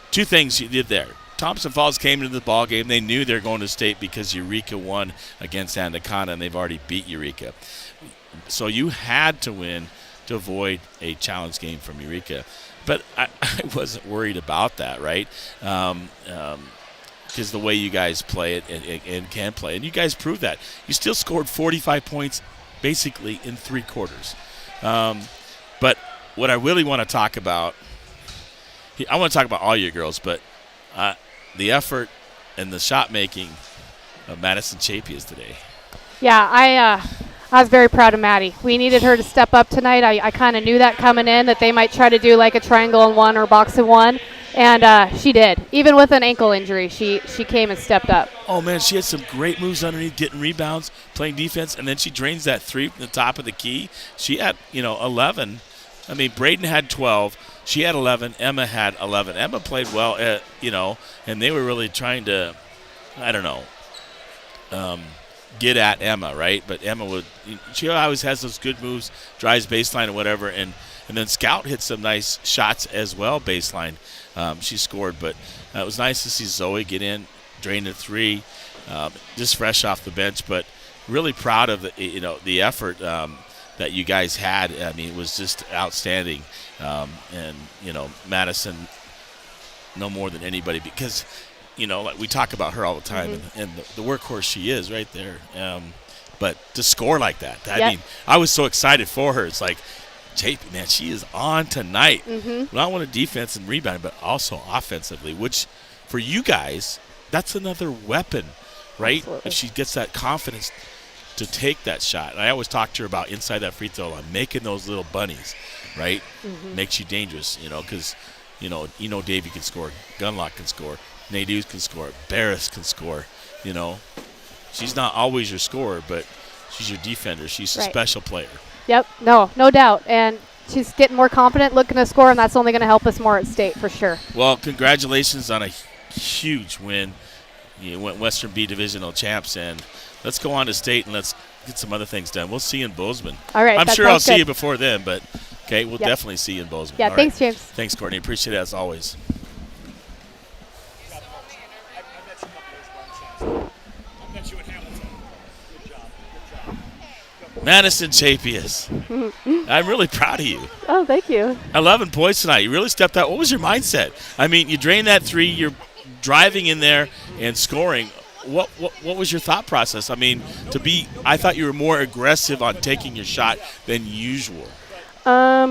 2 things you did there. Thompson Falls came into the ball game. They knew they're going to state because Eureka won against Anaconda, and they've already beat Eureka. So you had to win to avoid a challenge game from Eureka. But I wasn't worried about that, right? Because the way you guys play it and can play. And you guys proved that. You still scored 45 points basically in 3 quarters. But what I really want to talk about, I want to talk about all your girls, but the effort and the shot making of Madison Chapias today. Yeah, I was very proud of Maddie. We needed her to step up tonight. I kind of knew that coming in, that they might try to do like a triangle and one or box and one, and she did. Even with an ankle injury, she came and stepped up. Oh, man, she had some great moves underneath, getting rebounds, playing defense, and then she drains that 3 from the top of the key. She had, 11. I mean, Braden had 12. She had 11. Emma had 11. Emma played well, and they were really trying to, get at Emma, right? But Emma she always has those good moves, drives baseline or whatever, and then Scout hit some nice shots as well, baseline. She scored, but it was nice to see Zoe get in, drain the 3, just fresh off the bench, but really proud of the effort that you guys had. I mean, it was just outstanding. And Madison, no more than anybody, because like we talk about her all the time, and the workhorse she is right there. But to score like that, I mean, I was so excited for her. It's like, JP, man, she is on tonight. Not only defense and rebound, but also offensively, which for you guys, that's another weapon, right? Absolutely. If she gets that confidence to take that shot. And I always talk to her about inside that free throw line, making those little bunnies, right? Makes you dangerous, because, Davey can score, Gunlock can score, Nadeau can score, Barris can score, She's not always your scorer, but she's your defender. She's a special player. Yep, no doubt. And she's getting more confident, looking to score, and that's only going to help us more at state for sure. Well, congratulations on a huge win. You went Western B Divisional champs, and let's go on to state and let's get some other things done. We'll see you in Bozeman. All right. I'm sure I'll see you before then, but we'll definitely see you in Bozeman. Yeah, all thanks, right. James. Thanks, Courtney. Appreciate it as always. Madison Chapias, I'm really proud of you. Oh, thank you. 11 points tonight. You really stepped out. What was your mindset? I mean, you drained that 3. You're driving in there and scoring. What was your thought process? I mean, I thought you were more aggressive on taking your shot than usual.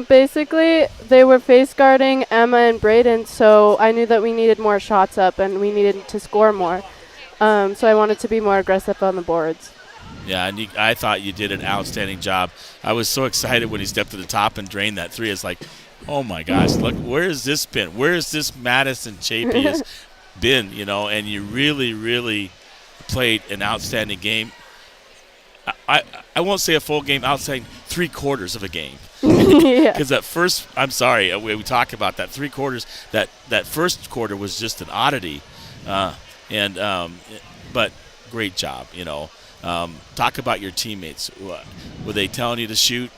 Basically, they were face guarding Emma and Braden, so I knew that we needed more shots up and we needed to score more. So I wanted to be more aggressive on the boards. Yeah, and I thought you did an outstanding job. I was so excited when he stepped to the top and drained that 3. It's like, oh my gosh, look, where has this been? Where has this Madison Chapias been? And you really, really played an outstanding game. I won't say a full game, outstanding 3 quarters of a game. Because that first, I'm sorry, we talk about that 3 quarters. That first quarter was just an oddity, but great job. Talk about your teammates. Were they telling you to shoot?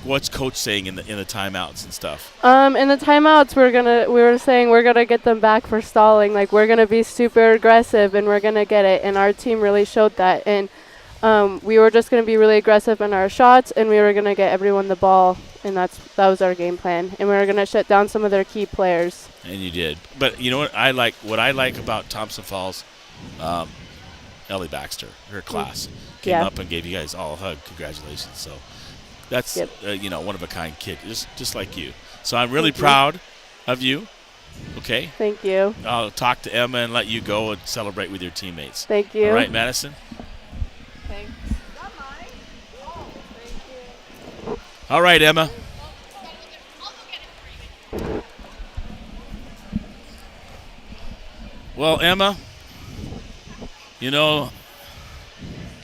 What's coach saying in the timeouts and stuff? In the timeouts, we were saying we're gonna get them back for stalling. Like, we're gonna be super aggressive and we're gonna get it. And our team really showed that. And we were just gonna be really aggressive in our shots, and we were gonna get everyone the ball. And that was our game plan. And we were gonna shut down some of their key players. And you did. But you know what I like? What I like about Thompson Falls. Ellie Baxter, her class, came up and gave you guys all a hug. Congratulations. So that's, one of a kind kid, just like you. So I'm really proud of you. Okay? Thank you. I'll talk to Emma and let you go and celebrate with your teammates. Thank you. All right, Madison? Thanks. All right, Emma. Well, Emma,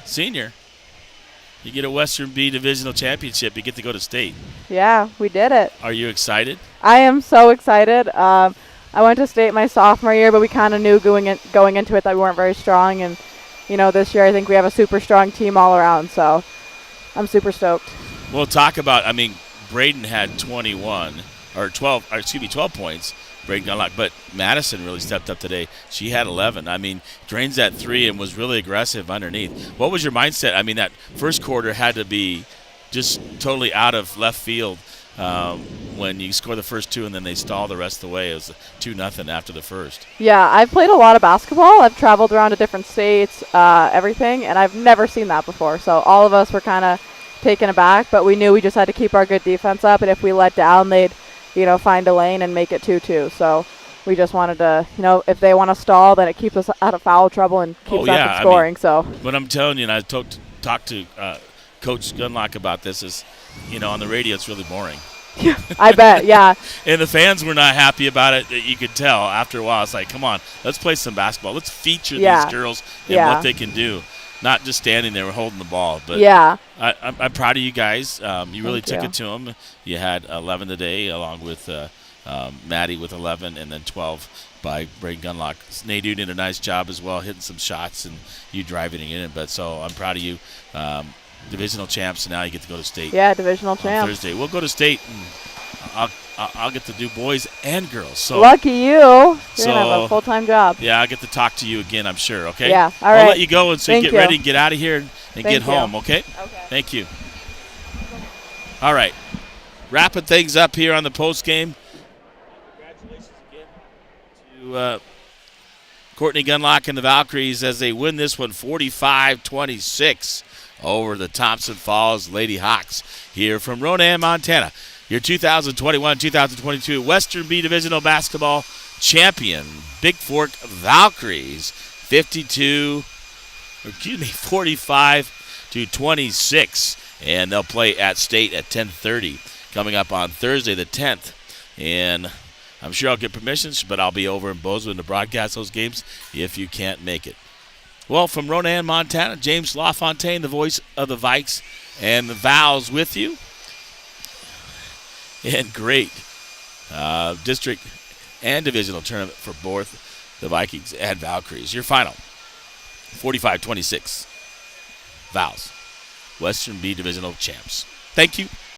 senior, you get a Western B Divisional Championship. You get to go to state. Yeah, we did it. Are you excited? I am so excited. I went to state my sophomore year, but we kind of knew going into it that we weren't very strong. And, this year I think we have a super strong team all around. So I'm super stoked. Well, talk about, Braden had 12 points. Braden got a lot, but Madison really stepped up today. She had 11. Drains that 3 and was really aggressive underneath. What was your mindset? That first quarter had to be just totally out of left field when you score the first 2 and then they stall the rest of the way. It was 2-0 after the first. Yeah, I've played a lot of basketball. I've traveled around to different states, everything, and I've never seen that before. So all of us were kind of taken aback, but we knew we just had to keep our good defense up, and if we let down, they'd, find a lane and make it 2-2. So we just wanted to, if they want to stall, then it keeps us out of foul trouble and keeps us from scoring. But I'm telling you, and I talked to Coach Gunlock about this, is, on the radio it's really boring. I bet, yeah. And the fans were not happy about it. You could tell after a while. It's like, come on, let's play some basketball. Let's feature these girls and what they can do. Not just standing there holding the ball. But yeah. I'm proud of you guys. You really took it to them. You had 11 today, along with Maddie with 11, and then 12 by Braden Gunlock. Nadeau did a nice job as well, hitting some shots, and you driving it in. But so I'm proud of you. Divisional champs, and now you get to go to state. Yeah, divisional champs. Thursday. We'll go to state, and I'll get to do boys and girls. So lucky you. You're going to have a full-time job. Yeah, I'll get to talk to you again, I'm sure, okay? Yeah, all right. I'll let you go and so you get ready and get out of here and get you. home, okay? Okay. Thank you. All right. Wrapping things up here on the post game. Congratulations again to Courtney Gunlock and the Valkyries as they win this one 45-26 over the Thompson Falls Lady Hawks here from Ronan, Montana. Your 2021-2022 Western B Divisional Basketball champion, Bigfork Valkyries, 45-26. And they'll play at state at 10:30 coming up on Thursday the 10th. And I'm sure I'll get permissions, but I'll be over in Bozeman to broadcast those games if you can't make it. Well, from Ronan, Montana, James LaFontaine, the voice of the Vikes and the Vows with you. And great district and divisional tournament for both the Vikings and Valkyries. Your final, 45-26. Vows, Western B Divisional champs. Thank you.